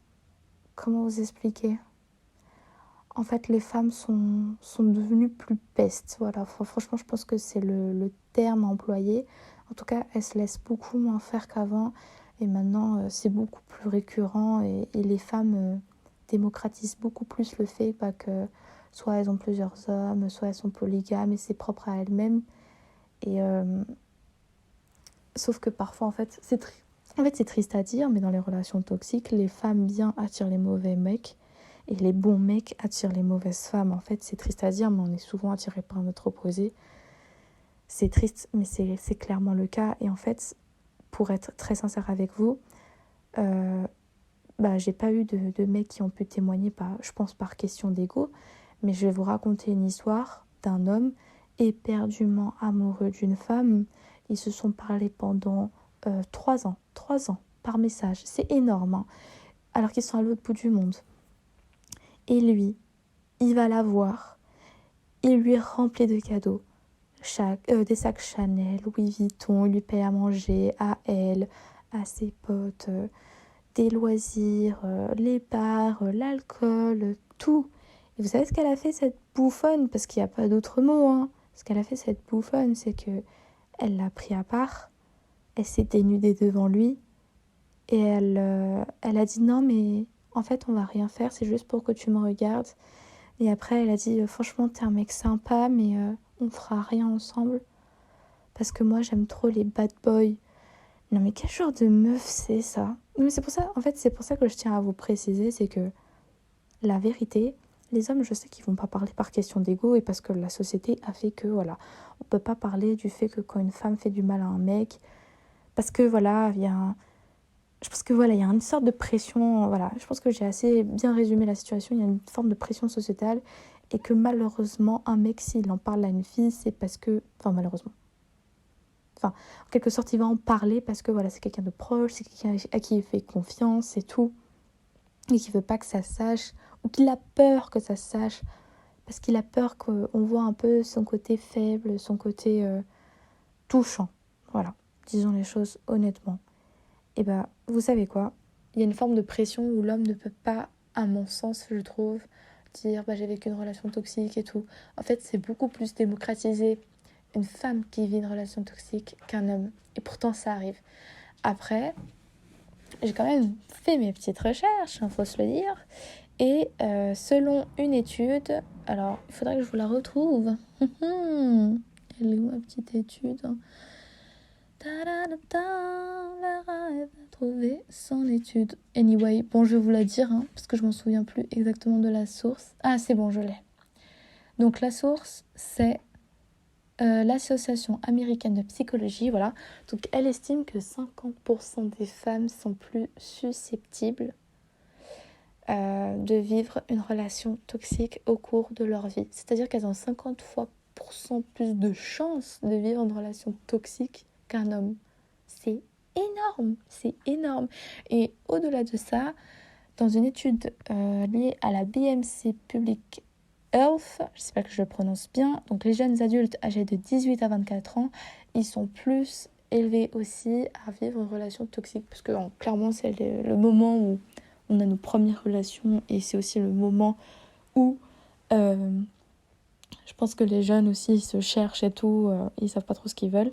comment vous expliquer ? En fait, les femmes sont devenues plus pestes. Voilà, franchement, je pense que c'est le terme employé. En tout cas, elle se laisse beaucoup moins faire qu'avant. Et maintenant, c'est beaucoup plus récurrent. Et les femmes démocratisent beaucoup plus le fait que soit elles ont plusieurs hommes, soit elles sont polygames et c'est propre à elles-mêmes. Et sauf que parfois, en fait, c'est triste à dire, mais dans les relations toxiques, les femmes bien attirent les mauvais mecs et les bons mecs attirent les mauvaises femmes. En fait, c'est triste à dire, mais on est souvent attiré par notre opposé. C'est triste, mais c'est clairement le cas. Et en fait, pour être très sincère avec vous, j'ai pas eu de mecs qui ont pu témoigner, je pense par question d'ego, mais je vais vous raconter une histoire d'un homme éperdument amoureux d'une femme. Ils se sont parlé pendant 3 ans. 3 ans par message. C'est énorme, hein, alors qu'ils sont à l'autre bout du monde. Et lui, il va la voir. Il lui remplit de cadeaux. Des sacs Chanel, Louis Vuitton, il lui paye à manger, à elle, à ses potes, des loisirs, les bars, l'alcool, tout. Et vous savez ce qu'elle a fait, cette bouffonne? Parce qu'il n'y a pas d'autre mot, hein. Ce qu'elle a fait, cette bouffonne, c'est que elle l'a pris à part, elle s'est dénudée devant lui, et elle a dit non, mais en fait, on va rien faire, c'est juste pour que tu me regardes. Et après, elle a dit franchement, t'es un mec sympa, mais on fera rien ensemble. Parce que moi, j'aime trop les bad boys. Non, mais quel genre de meuf c'est ça? Mais c'est pour ça, en fait, c'est pour ça que je tiens à vous préciser, c'est que la vérité, les hommes, je sais qu'ils vont pas parler par question d'ego et parce que la société a fait que, voilà, on peut pas parler du fait que quand une femme fait du mal à un mec, parce que, voilà, je pense que, voilà, il y a une sorte de pression, voilà, je pense que j'ai assez bien résumé la situation, il y a une forme de pression sociétale et que malheureusement, un mec, s'il en parle à une fille, c'est parce que, enfin, malheureusement, enfin, en quelque sorte, il va en parler parce que voilà, c'est quelqu'un de proche, c'est quelqu'un à qui il fait confiance et tout, et qui veut pas que ça sache, ou qu'il a peur que ça sache, parce qu'il a peur qu'on voit un peu son côté faible, son côté touchant. Voilà, disons les choses honnêtement. Et vous savez quoi? Il y a une forme de pression où l'homme ne peut pas, à mon sens, je trouve, dire j'ai vécu une relation toxique et tout. En fait, c'est beaucoup plus démocratisé une femme qui vit une relation toxique qu'un homme. Et pourtant, ça arrive. Après, j'ai quand même fait mes petites recherches, faut se le dire. Et selon une étude, alors il faudrait que je vous la retrouve. Elle est où ma petite étude? Lara, elle va trouver son étude. Anyway, bon, je vais vous la dire, parce que je m'en souviens plus exactement de la source. Ah, c'est bon, je l'ai. Donc la source, c'est l'Association américaine de psychologie, voilà. Donc elle estime que 50% des femmes sont plus susceptibles de vivre une relation toxique au cours de leur vie. C'est-à-dire qu'elles ont 50% plus de chances de vivre une relation toxique qu'un homme. C'est énorme, c'est énorme. Et au-delà de ça, dans une étude liée à la BMC Public Health, j'espère que je le prononce bien, donc les jeunes adultes âgés de 18 à 24 ans, ils sont plus élevés aussi à vivre une relation toxique, parce que clairement c'est le moment où on a nos premières relations et c'est aussi le moment où je pense que les jeunes aussi ils se cherchent et tout, ils savent pas trop ce qu'ils veulent.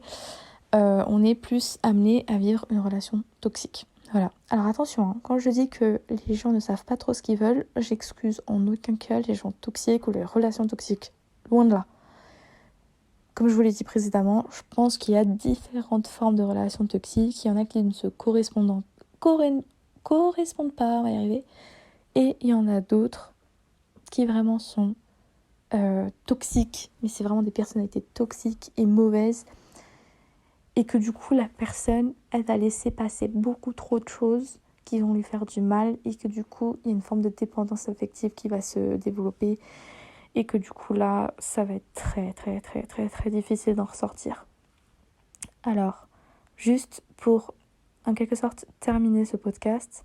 On est plus amené à vivre une relation toxique. Voilà. Alors attention, quand je dis que les gens ne savent pas trop ce qu'ils veulent, j'excuse en aucun cas les gens toxiques ou les relations toxiques. Loin de là. Comme je vous l'ai dit précédemment, je pense qu'il y a différentes formes de relations toxiques. Il y en a qui ne se correspondent pas, on va y arriver. Et il y en a d'autres qui vraiment sont toxiques. Mais c'est vraiment des personnalités toxiques et mauvaises. Et que du coup, la personne, elle va laisser passer beaucoup trop de choses qui vont lui faire du mal. Et que du coup, il y a une forme de dépendance affective qui va se développer. Et que du coup, là, ça va être très, très, très, très, très difficile d'en ressortir. Alors, juste pour, en quelque sorte, terminer ce podcast,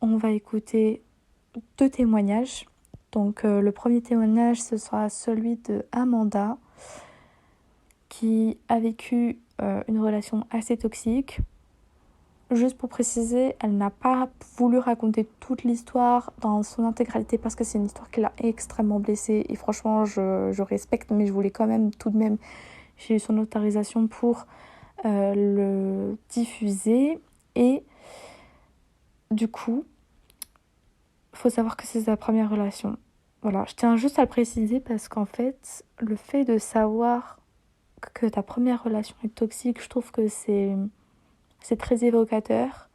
on va écouter 2 témoignages. Donc, le premier témoignage, ce sera celui de Amanda, qui a vécu une relation assez toxique. Juste pour préciser, elle n'a pas voulu raconter toute l'histoire dans son intégralité parce que c'est une histoire qui l'a extrêmement blessée et franchement je respecte, mais je voulais quand même tout de même, j'ai eu son autorisation pour le diffuser. Et du coup, il faut savoir que c'est sa première relation. Voilà, je tiens juste à le préciser parce qu'en fait, le fait de savoir que ta première relation est toxique, je trouve que c'est très évocateur.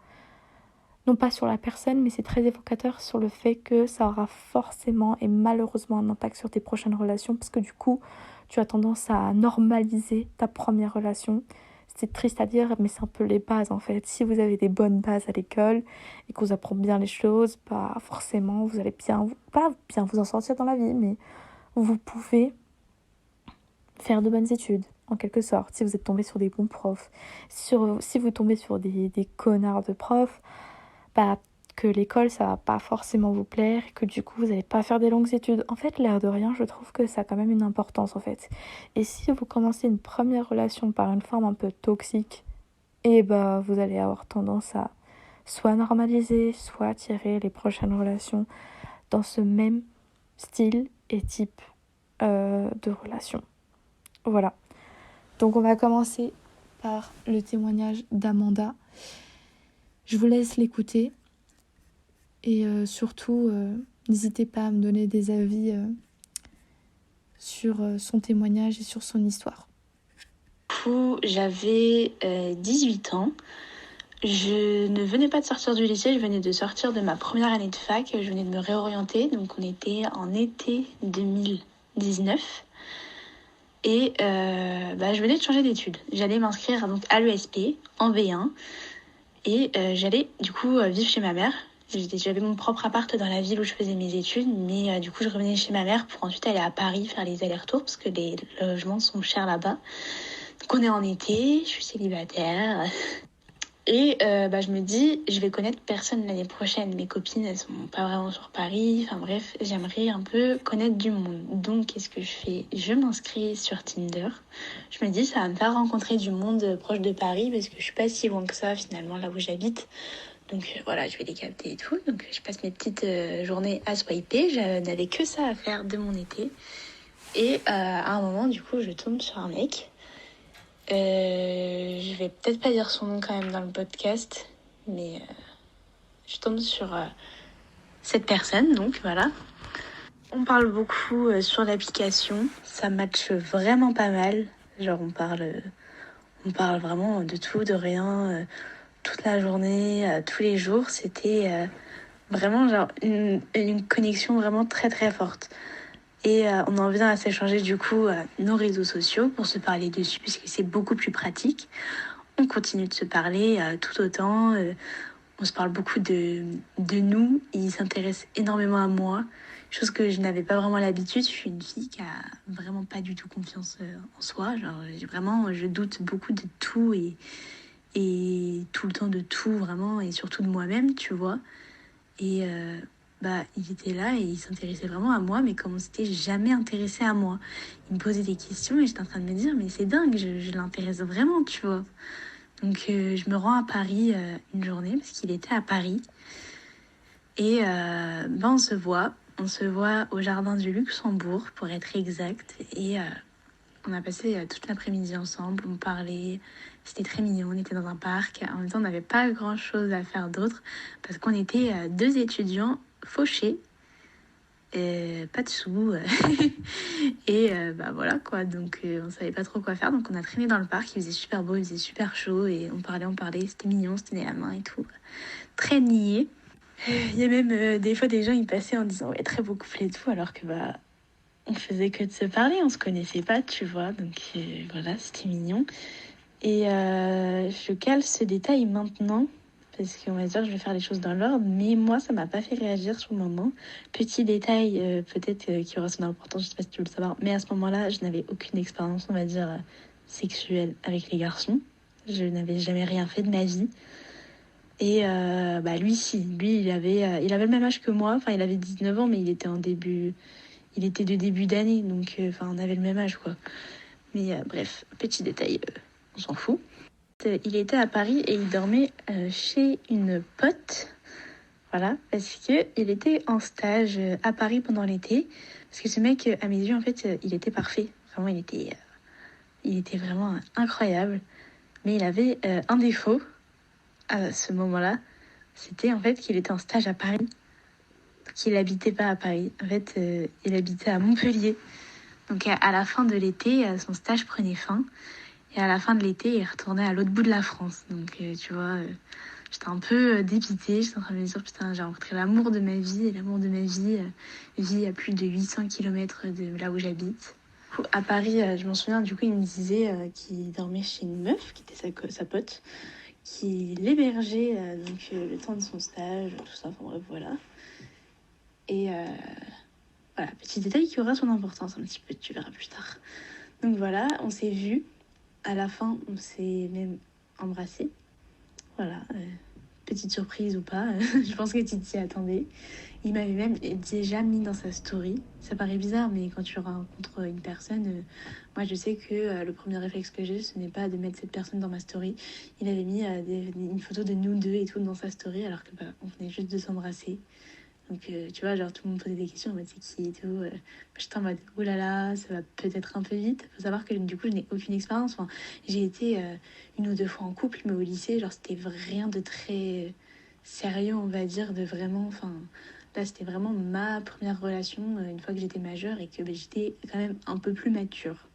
Non pas sur la personne, mais c'est très évocateur sur le fait que ça aura forcément et malheureusement un impact sur tes prochaines relations, parce que du coup, tu as tendance à normaliser ta première relation. C'est triste à dire, mais c'est un peu les bases en fait. Si vous avez des bonnes bases à l'école et qu'on vous apprend bien les choses, pas forcément vous allez pas bien vous en sortir dans la vie, mais vous pouvez faire de bonnes études, en quelque sorte, si vous êtes tombé sur des bons profs. Si vous tombez sur des connards de profs, bah, que l'école, ça va pas forcément vous plaire, et que du coup, vous n'allez pas faire des longues études. En fait, l'air de rien, je trouve que ça a quand même une importance, en fait. Et si vous commencez une première relation par une forme un peu toxique, et bah, vous allez avoir tendance à soit normaliser, soit attirer les prochaines relations dans ce même style et type de relation. Voilà. Donc on va commencer par le témoignage d'Amanda. Je vous laisse l'écouter et surtout n'hésitez pas à me donner des avis sur son témoignage et sur son histoire. Du coup, j'avais 18 ans. Je ne venais pas de sortir du lycée, je venais de sortir de ma première année de fac, je venais de me réorienter, donc on était en été 2019. Et je venais de changer d'études. J'allais m'inscrire donc à l'ESP en B1 et j'allais du coup vivre chez ma mère. J'avais mon propre appart dans la ville où je faisais mes études, mais du coup je revenais chez ma mère pour ensuite aller à Paris faire les allers-retours parce que les logements sont chers là-bas. Donc on est en été, je suis célibataire. Et je me dis, je vais connaître personne l'année prochaine. Mes copines, elles sont pas vraiment sur Paris. Enfin bref, j'aimerais un peu connaître du monde. Donc, qu'est-ce que je fais? Je m'inscris sur Tinder. Je me dis, ça va me faire rencontrer du monde proche de Paris parce que je suis pas si loin que ça finalement là où j'habite. Donc voilà, je vais les capter et tout. Donc je passe mes petites journées à swiper. Je n'avais que ça à faire de mon été. Et à un moment, du coup, je tombe sur un mec. Je vais peut-être pas dire son nom quand même dans le podcast, mais je tombe sur cette personne, donc voilà. On parle beaucoup sur l'application, ça matche vraiment pas mal. Genre on parle vraiment de tout, de rien, toute la journée, tous les jours. C'était vraiment genre une connexion vraiment très très forte. Et on en vient à s'échanger du coup nos réseaux sociaux pour se parler dessus puisque c'est beaucoup plus pratique. On continue de se parler tout autant. On se parle beaucoup de nous. Il s'intéresse énormément à moi, chose que je n'avais pas vraiment l'habitude. Je suis une fille qui a vraiment pas du tout confiance en soi. Genre, je doute beaucoup de tout et tout le temps de tout vraiment et surtout de moi-même, tu vois. Et il était là et il s'intéressait vraiment à moi, mais comme on s'était jamais intéressé à moi. Il me posait des questions et j'étais en train de me dire, mais c'est dingue, je l'intéresse vraiment, tu vois. Donc je me rends à Paris une journée, parce qu'il était à Paris. Et on se voit au jardin du Luxembourg, pour être exact. Et on a passé toute l'après-midi ensemble, on parlait, c'était très mignon, on était dans un parc. En même temps, on n'avait pas grand-chose à faire d'autre, parce qu'on était deux étudiants fauchés, pas de sous. Et voilà quoi, donc on savait pas trop quoi faire. Donc on a traîné dans le parc, il faisait super beau, il faisait super chaud. Et on parlait, c'était mignon, on se tenait la main et tout. Très niais. Il y a même des fois des gens, ils passaient en disant ouais, très beau couple et tout, alors que on faisait que de se parler, on se connaissait pas, tu vois. Donc voilà, c'était mignon. Et je cale ce détail maintenant, parce qu'on va dire que je vais faire les choses dans l'ordre, mais moi, ça m'a pas fait réagir sur le moment. Petit détail, peut-être qui aura son importance, je sais pas si tu veux le savoir, mais à ce moment-là, je n'avais aucune expérience, on va dire, sexuelle avec les garçons. Je n'avais jamais rien fait de ma vie. Et lui, si. Lui, il avait le même âge que moi. Enfin, il avait 19 ans, mais il était de début d'année, donc on avait le même âge, quoi. Mais bref, petit détail, on s'en fout. Il était à Paris et il dormait chez une pote, voilà, parce que il était en stage à Paris pendant l'été. Parce que ce mec, à mes yeux, en fait, il était parfait. Vraiment, il était vraiment incroyable. Mais il avait un défaut à ce moment-là, c'était en fait qu'il était en stage à Paris. Donc il habitait pas à Paris, en fait il habitait à Montpellier. Donc à la fin de l'été, son stage prenait fin. Et à la fin de l'été, il retournait à l'autre bout de la France. Donc tu vois, j'étais un peu dépitée. J'étais en train de me dire, putain, j'ai rencontré l'amour de ma vie. Et l'amour de ma vie vit à plus de 800 km de là où j'habite. À Paris, je m'en souviens, du coup, il me disait qu'il dormait chez une meuf, qui était sa pote, qui l'hébergeait le temps de son stage, tout ça, enfin bref, voilà. Et voilà, petit détail qui aura son importance un petit peu, tu verras plus tard. Donc voilà, on s'est vus. À la fin, on s'est même embrassés. Voilà, petite surprise ou pas, je pense que tu t'y attendais. Il m'avait même déjà mis dans sa story. Ça paraît bizarre, mais quand tu rencontres une personne, moi je sais que le premier réflexe que j'ai, ce n'est pas de mettre cette personne dans ma story. Il avait mis une photo de nous deux et tout dans sa story, alors que on venait juste de s'embrasser. Donc tu vois, genre tout le monde posait des questions en mode c'est qui et tout. J'étais en mode oh là là, ça va peut-être un peu vite. Faut savoir que du coup je n'ai aucune expérience. Enfin, j'ai été une ou deux fois en couple, mais au lycée, genre c'était rien de très sérieux, on va dire, de vraiment. Enfin, là c'était vraiment ma première relation une fois que j'étais majeure et que j'étais quand même un peu plus mature.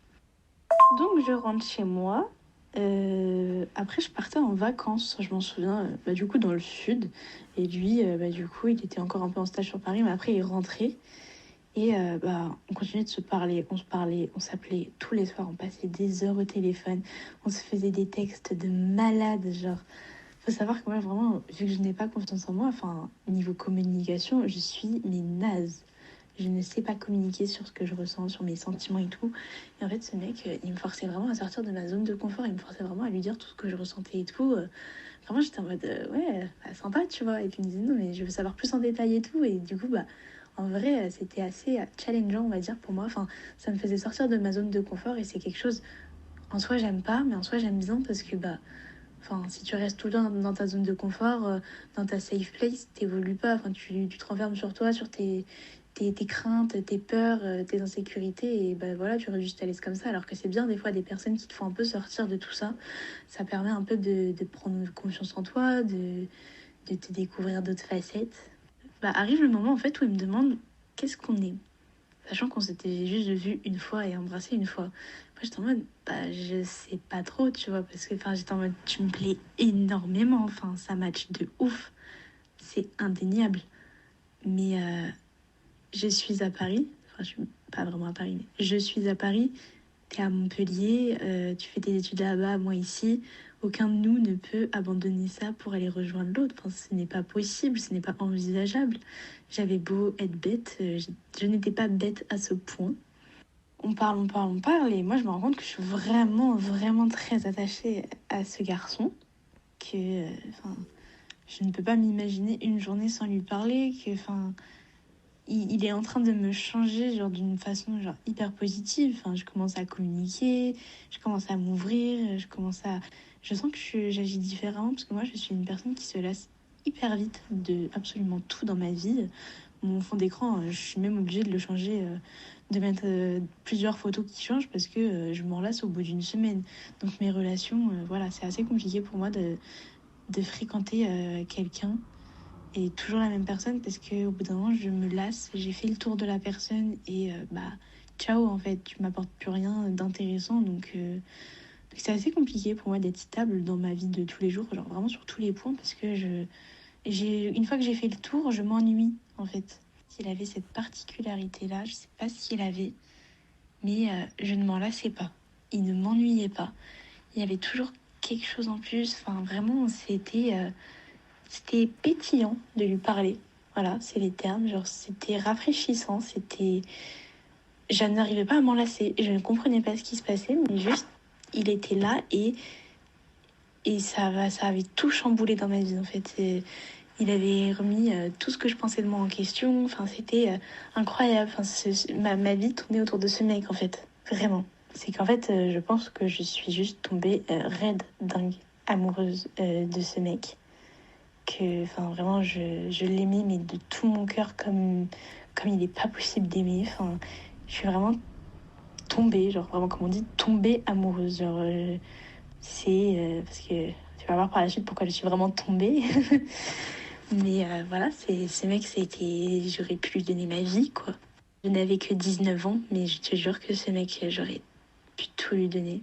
Donc je rentre chez moi. Après je partais en vacances, je m'en souviens, du coup dans le sud. Et lui, du coup, il était encore un peu en stage sur Paris, mais après il est rentré. Et on continuait de se parler, on s'appelait tous les soirs, on passait des heures au téléphone, on se faisait des textes de malades, genre. Faut savoir que moi, vraiment, vu que je n'ai pas confiance en moi, enfin, niveau communication, je suis mais naze. Je ne sais pas communiquer sur ce que je ressens, sur mes sentiments et tout. Et en fait, ce mec, il me forçait vraiment à sortir de ma zone de confort. Il me forçait vraiment à lui dire tout ce que je ressentais et tout. Vraiment, j'étais en mode, ouais, sympa, tu vois. Et puis il me disait, non, mais je veux savoir plus en détail et tout. Et du coup, en vrai, c'était assez challengeant, on va dire, pour moi. Enfin, ça me faisait sortir de ma zone de confort. Et c'est quelque chose, en soi, j'aime pas, mais en soi, j'aime bien parce que, enfin, si tu restes tout le temps dans ta zone de confort, dans ta safe place, t'évolues pas. Enfin, tu te renfermes sur toi, sur tes craintes, tes peurs, tes insécurités. Et voilà, tu restes juste à l'aise comme ça. Alors que c'est bien des fois des personnes qui te font un peu sortir de tout ça. Ça permet un peu de prendre confiance en toi, de te découvrir d'autres facettes. Arrive le moment en fait où il me demande qu'est-ce qu'on est. Sachant qu'on s'était juste vu une fois et embrassé une fois. Moi, j'étais en mode, je sais pas trop, tu vois, parce que j'étais en mode, tu me plais énormément, enfin, ça match de ouf, c'est indéniable. Mais je suis à Paris, enfin, je suis pas vraiment à Paris, mais je suis à Paris, t'es à Montpellier, tu fais tes études là-bas, moi ici. Aucun de nous ne peut abandonner ça pour aller rejoindre l'autre. Enfin, ce n'est pas possible, ce n'est pas envisageable. J'avais beau être bête, je n'étais pas bête à ce point. On parle, et moi je me rends compte que je suis vraiment, vraiment très attachée à ce garçon. Que, je ne peux pas m'imaginer une journée sans lui parler, que, il est en train de me changer genre d'une façon genre hyper positive. Enfin, je commence à communiquer, je commence à m'ouvrir, je sens que j'agis différemment parce que moi je suis une personne qui se lasse hyper vite de absolument tout dans ma vie. Mon fond d'écran, je suis même obligée de le changer, de mettre plusieurs photos qui changent parce que je m'en lasse au bout d'une semaine. Donc mes relations, voilà, c'est assez compliqué pour moi de fréquenter quelqu'un et toujours la même personne parce qu'au bout d'un moment je me lasse, j'ai fait le tour de la personne et ciao, en fait, tu m'apportes plus rien d'intéressant. Donc c'est assez compliqué pour moi d'être stable dans ma vie de tous les jours, genre vraiment sur tous les points, parce que une fois que j'ai fait le tour, je m'ennuie en fait. Il avait cette particularité là, je sais pas ce qu'il avait, mais je ne m'en lassais pas, il ne m'ennuyait pas, il y avait toujours quelque chose en plus. Enfin vraiment, c'était pétillant de lui parler. Voilà, c'est les termes. Genre, c'était rafraîchissant. Je n'arrivais pas à m'en lasser. Je ne comprenais pas ce qui se passait, mais juste, il était là et ça avait tout chamboulé dans ma vie, en fait. Il avait remis tout ce que je pensais de moi en question. Enfin, c'était incroyable. Enfin, ma vie tournait autour de ce mec, en fait. Vraiment. C'est qu'en fait, je pense que je suis juste tombée raide, dingue, amoureuse de ce mec. Que vraiment je l'aimais mais de tout mon cœur comme il n'est pas possible d'aimer. Enfin, je suis vraiment tombée, genre vraiment comme on dit, tombée amoureuse. Genre parce que tu vas voir par la suite pourquoi je suis vraiment tombée. Mais voilà, ce mec, j'aurais pu lui donner ma vie, quoi. Je n'avais que 19 ans, mais je te jure que ce mec, j'aurais pu tout lui donner.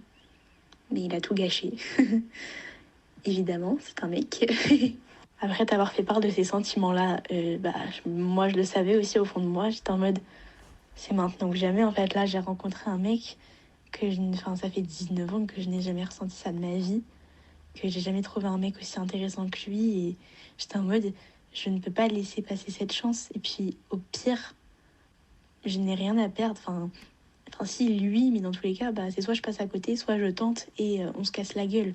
Mais il a tout gâché. Évidemment, c'est un mec. Après t'avoir fait part de ces sentiments-là, moi je le savais aussi au fond de moi. J'étais en mode, c'est maintenant que jamais. En fait, là, j'ai rencontré un mec ça fait 19 ans que je n'ai jamais ressenti ça de ma vie. Que j'ai jamais trouvé un mec aussi intéressant que lui. Et j'étais en mode, je ne peux pas laisser passer cette chance. Et puis, au pire, je n'ai rien à perdre. Enfin si, lui, mais dans tous les cas, c'est soit je passe à côté, soit je tente et on se casse la gueule.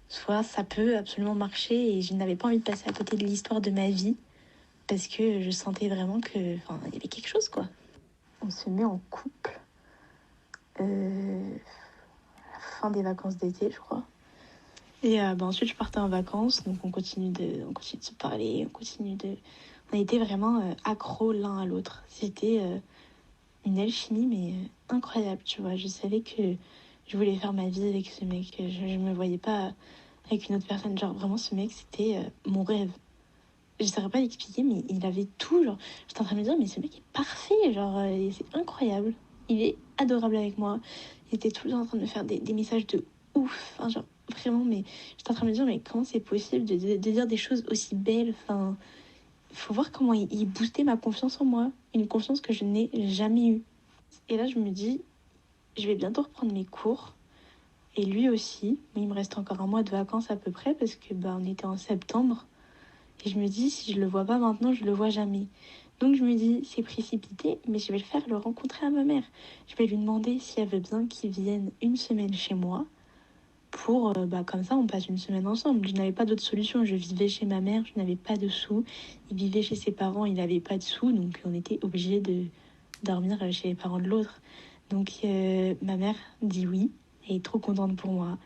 Soit ça peut absolument marcher et je n'avais pas envie de passer à côté de l'histoire de ma vie parce que je sentais vraiment que, il y avait quelque chose, quoi. On se met en couple à la fin des vacances d'été, je crois. Et ensuite, je partais en vacances, donc on continue de se parler, on était vraiment accros l'un à l'autre. C'était une alchimie, mais incroyable, tu vois. Je savais que je voulais faire ma vie avec ce mec. Je me voyais pas avec une autre personne. Genre, vraiment, ce mec, c'était mon rêve. Je ne saurais pas l'expliquer, mais il avait tout. Genre, j'étais en train de me dire, mais ce mec est parfait. Genre, c'est incroyable. Il est adorable avec moi. Il était tout le temps en train de me faire des messages de ouf. Enfin, genre, vraiment, mais j'étais en train de me dire, mais comment c'est possible de dire des choses aussi belles? Enfin, faut voir comment il boostait ma confiance en moi. Une confiance que je n'ai jamais eue. Et là, je me dis, je vais bientôt reprendre mes cours. Et lui aussi. Mais il me reste encore un mois de vacances à peu près parce que on était en septembre. Et je me dis, si je le vois pas maintenant, je le vois jamais. Donc je me dis, c'est précipité, mais je vais le rencontrer à ma mère. Je vais lui demander si elle veut bien qu'il vienne une semaine chez moi. Pour, comme ça, on passe une semaine ensemble. Je n'avais pas d'autre solution. Je vivais chez ma mère, je n'avais pas de sous. Il vivait chez ses parents, il n'avait pas de sous. Donc on était obligés de dormir chez les parents de l'autre. Donc ma mère dit oui. Elle est trop contente pour moi.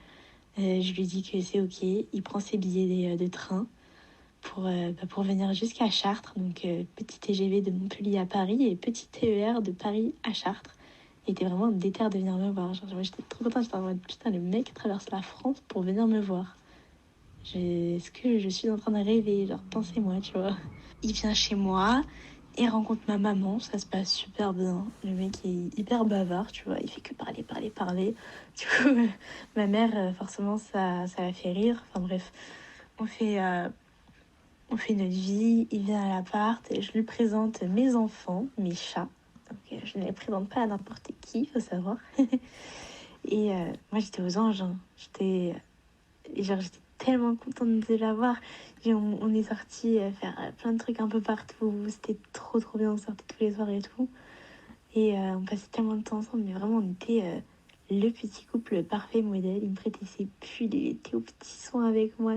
Je lui dis que c'est ok. Il prend ses billets de train pour venir jusqu'à Chartres. Donc petit TGV de Montpellier à Paris et petit TER de Paris à Chartres. Il était vraiment déter de venir me voir. Genre, j'étais trop contente. J'étais en mode, putain, le mec traverse la France pour venir me voir. Est-ce que je suis en train de rêver? Genre, pensez-moi, tu vois. Il vient chez moi et rencontre ma maman. Ça se passe super bien. Le mec est hyper bavard, tu vois. Il fait que parler. Du coup, ma mère, forcément, ça la fait rire. Enfin bref, on fait notre vie. Il vient à l'appart et je lui présente mes enfants, mes chats. Donc, je ne les présente pas à n'importe qui, il faut savoir. Et moi, j'étais aux anges. Hein. J'étais tellement contente de la voir. Et on est sortis faire plein de trucs un peu partout. C'était trop, trop bien. On sortait tous les soirs et tout. Et on passait tellement de temps ensemble. Mais vraiment, on était le petit couple parfait modèle. Il me prêtait ses pulls. Il était aux petits soins avec moi.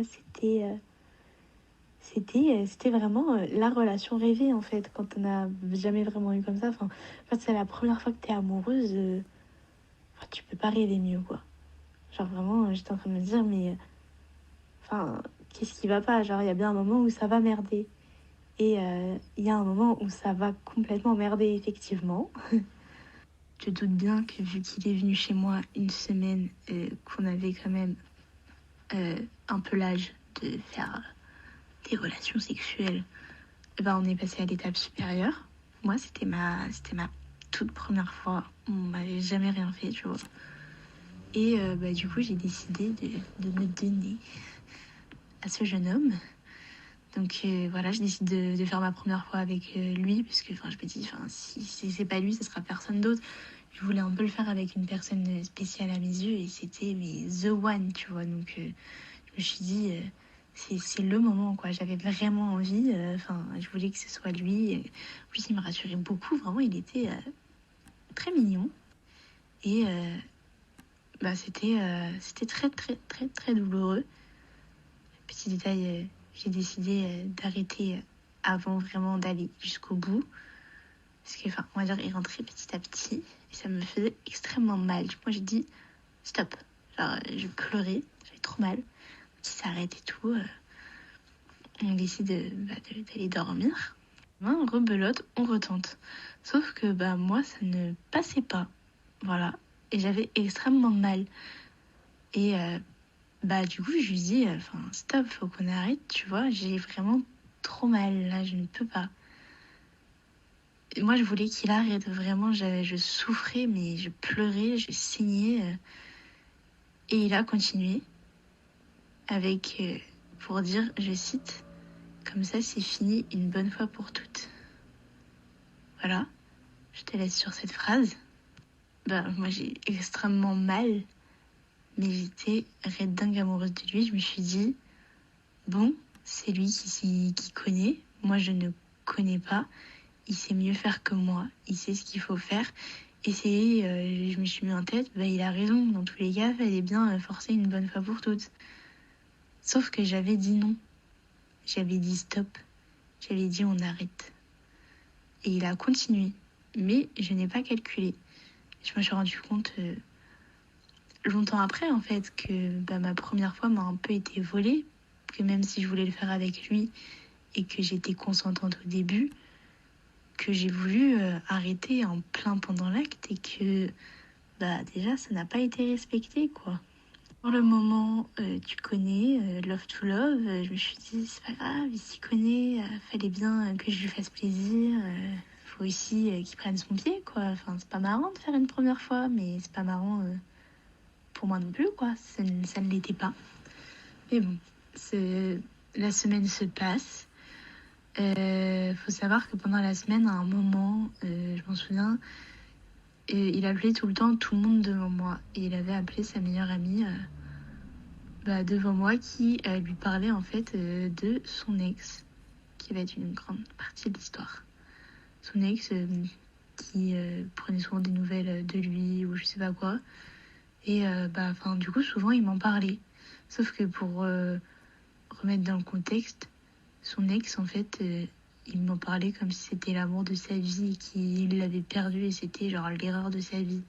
C'était vraiment la relation rêvée, en fait, quand on n'a jamais vraiment eu comme ça. Enfin, quand c'est la première fois que t'es amoureuse, tu peux pas rêver mieux, quoi. Genre, vraiment, j'étais en train de me dire, mais... qu'est-ce qui va pas? Genre, il y a bien un moment où ça va merder. Et il y a un moment où ça va complètement merder, effectivement. Je doute bien que, vu qu'il est venu chez moi une semaine, qu'on avait quand même un peu l'âge de faire... des relations sexuelles, on est passé à l'étape supérieure. Moi, c'était ma toute première fois. On m'avait jamais rien fait, tu vois. Et du coup, j'ai décidé de me donner à ce jeune homme. Donc voilà, je décide de faire ma première fois avec lui, parce que je me dis, si c'est pas lui, ce sera personne d'autre. Je voulais un peu le faire avec une personne spéciale à mes yeux, et c'était the one, tu vois. Donc je me suis dit... c'est le moment, quoi. J'avais vraiment envie. Je voulais que ce soit lui. En plus, il me rassurait beaucoup. Vraiment, il était très mignon. Et c'était très, très, très, très douloureux. Petit détail, j'ai décidé d'arrêter avant vraiment d'aller jusqu'au bout. Parce que, on va dire, il rentrait petit à petit. Et ça me faisait extrêmement mal. Moi, j'ai dit, stop. Genre, je pleurais. J'avais trop mal. Qui s'arrête et tout. On décide d'aller dormir. On rebelote, on retente. Sauf que moi, ça ne passait pas. Voilà. Et j'avais extrêmement mal. Et Bah du coup je lui dis, stop, faut qu'on arrête, tu vois, j'ai vraiment trop mal, là, je ne peux pas. Et moi je voulais qu'il arrête, vraiment, je souffrais, mais je pleurais, je saignais. Et il a continué avec, pour dire, je cite, comme ça c'est fini une bonne fois pour toutes. Voilà, je te laisse sur cette phrase. Bah moi j'ai extrêmement mal, mais j'étais red dingue amoureuse de lui. Je me suis dit, bon, c'est lui qui connaît, moi je ne connais pas, il sait mieux faire que moi, il sait ce qu'il faut faire. Et je me suis mis en tête, il a raison, dans tous les cas, fallait bien forcer une bonne fois pour toutes. Sauf que j'avais dit non, j'avais dit stop, j'avais dit on arrête. Et il a continué, mais je n'ai pas calculé. Je me suis rendu compte longtemps après, en fait, que ma première fois m'a un peu été volée, que même si je voulais le faire avec lui et que j'étais consentante au début, que j'ai voulu arrêter en plein pendant l'acte et que déjà ça n'a pas été respecté, quoi. Pour le moment, tu connais Love to Love, je me suis dit c'est pas grave, il s'y connaît, fallait bien que je lui fasse plaisir, faut aussi qu'il prenne son pied, quoi. Enfin, c'est pas marrant de faire une première fois, mais c'est pas marrant pour moi non plus, quoi. Ça ne l'était pas. Mais bon, la semaine se passe. Faut savoir que pendant la semaine, à un moment, je m'en souviens, il appelait tout le temps tout le monde devant moi. Et il avait appelé sa meilleure amie devant moi qui lui parlait en fait de son ex, qui va être une grande partie de l'histoire. Son ex qui prenait souvent des nouvelles de lui ou je sais pas quoi. Et du coup, souvent, il m'en parlait. Sauf que pour remettre dans le contexte, son ex, en fait, il m'en parlait comme si c'était l'amour de sa vie et qu'il l'avait perdu et c'était genre l'erreur de sa vie.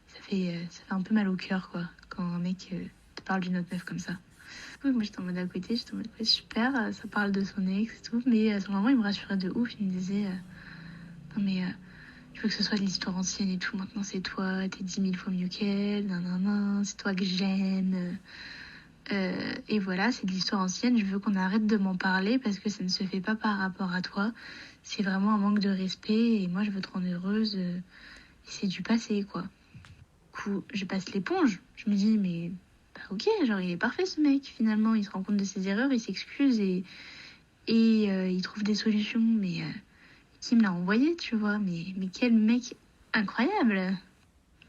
Ça fait un peu mal au cœur, quoi, quand un mec te parle d'une autre meuf comme ça. Du coup, moi, j'étais en mode à côté, j'étais en mode ouais, super, ça parle de son ex et tout. Mais à ce moment, il me rassurait de ouf. Il me disait non, mais je veux que ce soit de l'histoire ancienne et tout. Maintenant, c'est toi, t'es 10 000 fois mieux qu'elle, nanana, c'est toi que j'aime. Et voilà, c'est de l'histoire ancienne. Je veux qu'on arrête de m'en parler parce que ça ne se fait pas par rapport à toi. C'est vraiment un manque de respect et moi, je veux te rendre heureuse. Et c'est du passé, quoi. Du coup, je passe l'éponge. Je me dis, mais ok, genre, il est parfait ce mec. Finalement, il se rend compte de ses erreurs, il s'excuse et il trouve des solutions. Mais qui me l'a envoyé, tu vois. Mais quel mec incroyable.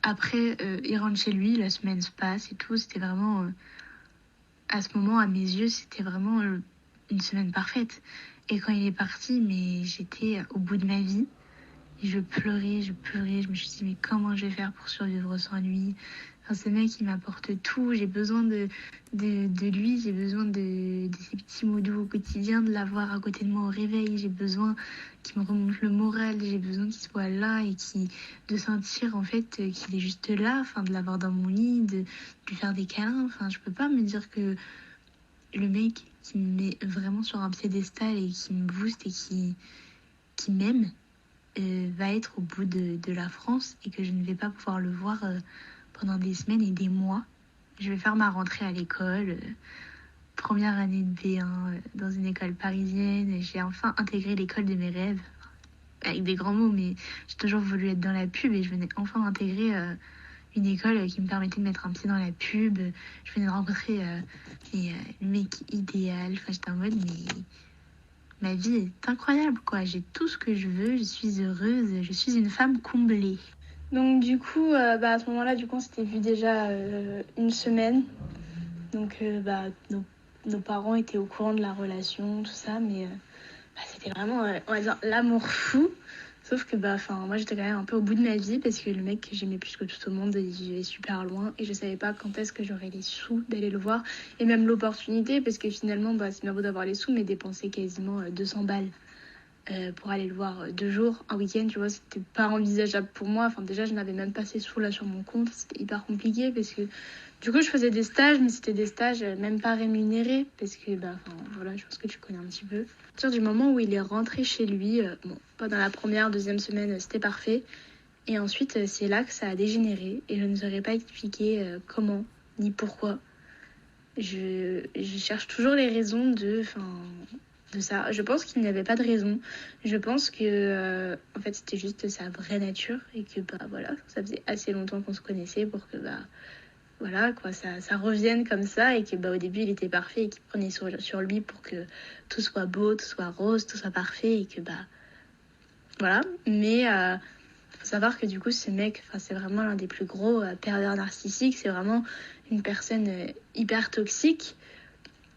Après, il rentre chez lui, la semaine se passe et tout. C'était vraiment... à ce moment, à mes yeux, c'était vraiment une semaine parfaite. Et quand il est parti, mais j'étais au bout de ma vie. Et je pleurais. Je me suis dit, mais comment je vais faire pour survivre sans lui? Enfin, ce mec, il m'apporte tout. J'ai besoin de lui. J'ai besoin de ses petits mots doux au quotidien, de l'avoir à côté de moi au réveil. J'ai besoin qu'il me remonte le moral. J'ai besoin qu'il soit là et de sentir en fait qu'il est juste là. Enfin, de l'avoir dans mon lit, de lui faire des câlins. Enfin, je peux pas me dire que le mec qui me met vraiment sur un piédestal et qui me booste et qui m'aime va être au bout de la France et que je ne vais pas pouvoir le voir pendant des semaines et des mois. Je vais faire ma rentrée à l'école, première année de B1 dans une école parisienne. J'ai enfin intégré l'école de mes rêves, avec des grands mots, mais j'ai toujours voulu être dans la pub et je venais enfin intégrer une école qui me permettait de mettre un pied dans la pub. Je venais de rencontrer le mec idéal. Enfin, j'étais en mode, mais ma vie est incroyable, quoi. J'ai tout ce que je veux, je suis heureuse, je suis une femme comblée. Donc du coup, à ce moment-là, du coup, on s'était vu déjà une semaine. Donc nos parents étaient au courant de la relation, tout ça, mais c'était vraiment, on va dire, l'amour fou. Sauf que moi j'étais quand même un peu au bout de ma vie parce que le mec que j'aimais plus que tout au monde, il vivait super loin et je savais pas quand est-ce que j'aurais les sous d'aller le voir et même l'opportunité parce que finalement c'est bien beau d'avoir les sous mais dépenser quasiment 200 balles pour aller le voir 2 jours, un week-end, tu vois, c'était pas envisageable pour moi. Enfin déjà je n'avais même pas ces sous là sur mon compte, c'était hyper compliqué parce que du coup je faisais des stages mais c'était des stages même pas rémunérés parce que voilà, je pense que tu connais un petit peu. À partir du moment où il est rentré chez lui, pendant la première, deuxième semaine, c'était parfait. Et ensuite, c'est là que ça a dégénéré. Et je ne saurais pas expliquer comment, ni pourquoi. je cherche toujours les raisons de ça. Je pense qu'il n'y avait pas de raison. Je pense que en fait c'était juste sa vraie nature et que voilà, ça faisait assez longtemps qu'on se connaissait pour que voilà quoi, ça revienne comme ça et que au début il était parfait et qu'il prenait sur lui pour que tout soit beau, tout soit rose, tout soit parfait et que voilà. Mais faut savoir que du coup ce mec, c'est vraiment l'un des plus gros pervers narcissiques. C'est vraiment une personne hyper toxique.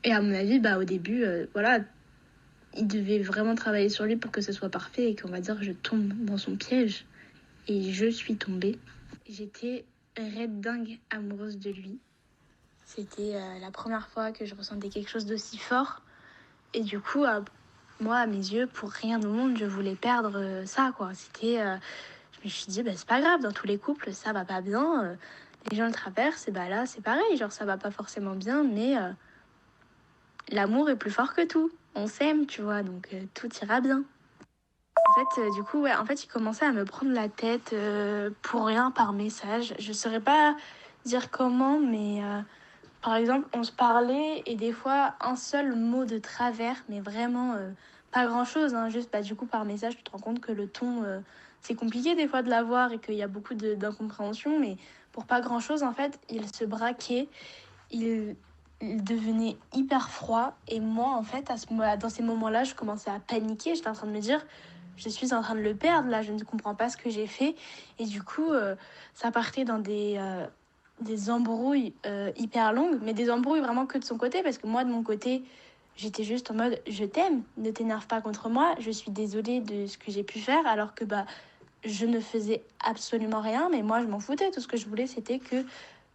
Et à mon avis, au début, voilà, il devait vraiment travailler sur lui pour que ce soit parfait et qu'on va dire que je tombe dans son piège. Et je suis tombée. J'étais raide dingue amoureuse de lui. C'était la première fois que je ressentais quelque chose d'aussi fort. Et du coup, moi, à mes yeux, pour rien au monde, je voulais perdre ça, quoi. C'était... je me suis dit, c'est pas grave, dans tous les couples, ça va pas bien. Les gens le traversent, et là, c'est pareil. Genre, ça va pas forcément bien, mais l'amour est plus fort que tout. On s'aime, tu vois, donc tout ira bien. En fait, du coup, ouais, en fait, il commençait à me prendre la tête pour rien par message. Je saurais pas dire comment, mais par exemple, on se parlait et des fois, un seul mot de travers, mais vraiment pas grand-chose, hein, juste du coup, par message, tu te rends compte que le ton, c'est compliqué des fois de l'avoir et qu'il y a beaucoup d'incompréhension, mais pour pas grand-chose, en fait, il se braquait, il, il devenait hyper froid et moi, en fait, dans ces moments-là, je commençais à paniquer, j'étais en train de me dire... Je suis en train de le perdre, là, je ne comprends pas ce que j'ai fait. Et du coup, ça partait dans des embrouilles hyper longues, mais des embrouilles vraiment que de son côté, parce que moi, de mon côté, j'étais juste en mode, je t'aime, ne t'énerve pas contre moi, je suis désolée de ce que j'ai pu faire, alors que je ne faisais absolument rien, mais moi, je m'en foutais. Tout ce que je voulais, c'était que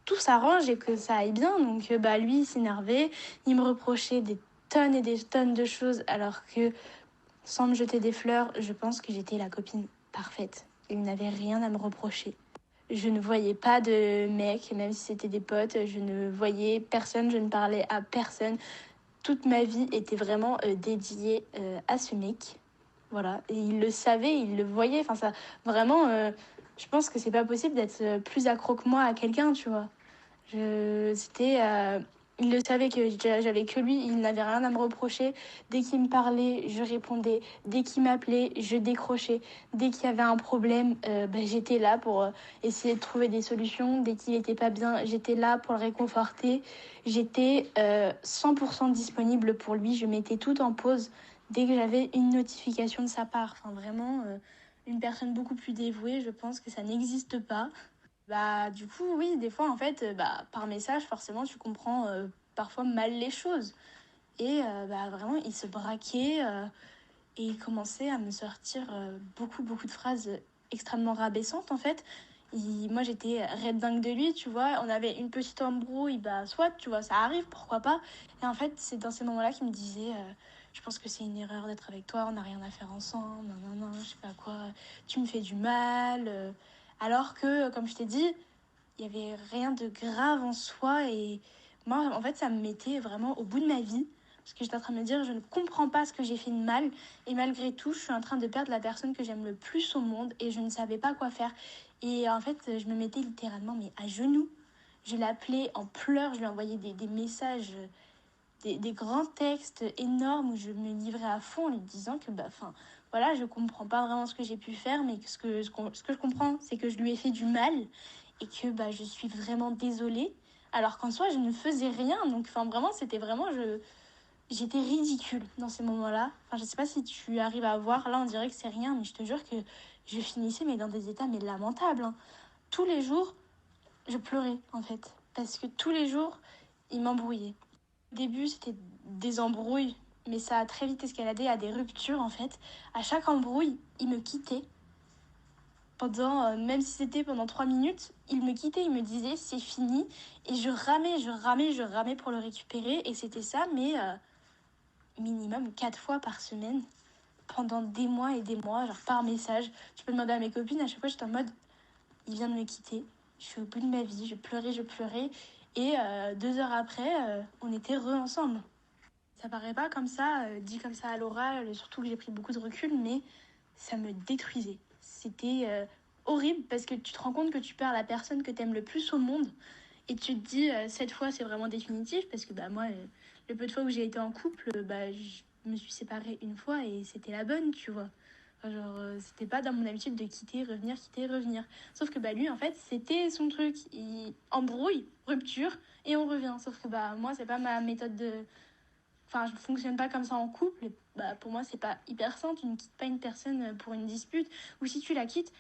tout s'arrange et que ça aille bien. Donc, lui, il s'énervait, il me reprochait des tonnes et des tonnes de choses, alors que sans me jeter des fleurs, je pense que j'étais la copine parfaite. Il n'avait rien à me reprocher. Je ne voyais pas de mec, même si c'était des potes, je ne voyais personne, je ne parlais à personne. Toute ma vie était vraiment dédiée à ce mec. Voilà, et il le savait, il le voyait. Enfin, ça, vraiment, je pense que c'est pas possible d'être plus accro que moi à quelqu'un, tu vois. C'était... il le savait que j'avais que lui, il n'avait rien à me reprocher. Dès qu'il me parlait, je répondais. Dès qu'il m'appelait, je décrochais. Dès qu'il y avait un problème, j'étais là pour essayer de trouver des solutions. Dès qu'il n'était pas bien, j'étais là pour le réconforter. J'étais 100% disponible pour lui. Je mettais tout en pause dès que j'avais une notification de sa part. Enfin, vraiment, une personne beaucoup plus dévouée, je pense que ça n'existe pas. Du coup, oui, des fois, en fait, par message, forcément, tu comprends parfois mal les choses. Et vraiment, il se braquait et il commençait à me sortir beaucoup, beaucoup de phrases extrêmement rabaissantes, en fait. Moi, j'étais red dingue de lui, tu vois. On avait une petite embrouille, soit, tu vois, ça arrive, pourquoi pas. Et en fait, c'est dans ces moments-là qu'il me disait... je pense que c'est une erreur d'être avec toi, on n'a rien à faire ensemble, non, non, non, je sais pas quoi, tu me fais du mal. Alors que, comme je t'ai dit, il n'y avait rien de grave en soi et moi, en fait, ça me mettait vraiment au bout de ma vie parce que j'étais en train de me dire, je ne comprends pas ce que j'ai fait de mal et malgré tout, je suis en train de perdre la personne que j'aime le plus au monde et je ne savais pas quoi faire. Et en fait, je me mettais littéralement mais à genoux. Je l'appelais en pleurs, je lui envoyais des messages, des grands textes énormes où je me livrais à fond en lui disant que, voilà, je comprends pas vraiment ce que j'ai pu faire, mais ce que je comprends, c'est que je lui ai fait du mal et que je suis vraiment désolée. Alors qu'en soi, je ne faisais rien. Donc, vraiment, c'était vraiment... J'étais ridicule dans ces moments-là. Je sais pas si tu arrives à voir. Là, on dirait que c'est rien, mais je te jure que je finissais mais dans des états mais lamentables, hein. Tous les jours, je pleurais, en fait. Parce que tous les jours, il m'embrouillait. Au début, c'était des embrouilles, mais ça a très vite escaladé à des ruptures, en fait. À chaque embrouille, il me quittait. Même si c'était pendant 3 minutes, il me quittait, il me disait c'est fini. Et je ramais pour le récupérer. Et c'était ça, mais minimum 4 fois par semaine, pendant des mois et des mois, genre par message. Tu peux demander à mes copines, à chaque fois j'étais en mode, il vient de me quitter, je suis au bout de ma vie, je pleurais. Et 2 heures après, on était ensemble. Ça paraît pas comme ça, dit comme ça à l'oral, surtout que j'ai pris beaucoup de recul, mais ça me détruisait. C'était horrible parce que tu te rends compte que tu perds la personne que t'aimes le plus au monde Et tu te dis, cette fois, c'est vraiment définitif, parce que moi, le peu de fois où j'ai été en couple, je me suis séparée une fois et c'était la bonne, tu vois. Enfin, c'était pas dans mon habitude de quitter, revenir. Sauf que lui, en fait, c'était son truc. Il embrouille, rupture, et on revient. Sauf que moi, c'est pas ma méthode de... Enfin, je fonctionne pas comme ça en couple. Et, pour moi, c'est pas hyper sain. Tu ne quittes pas une personne pour une dispute. Ou si tu la quittes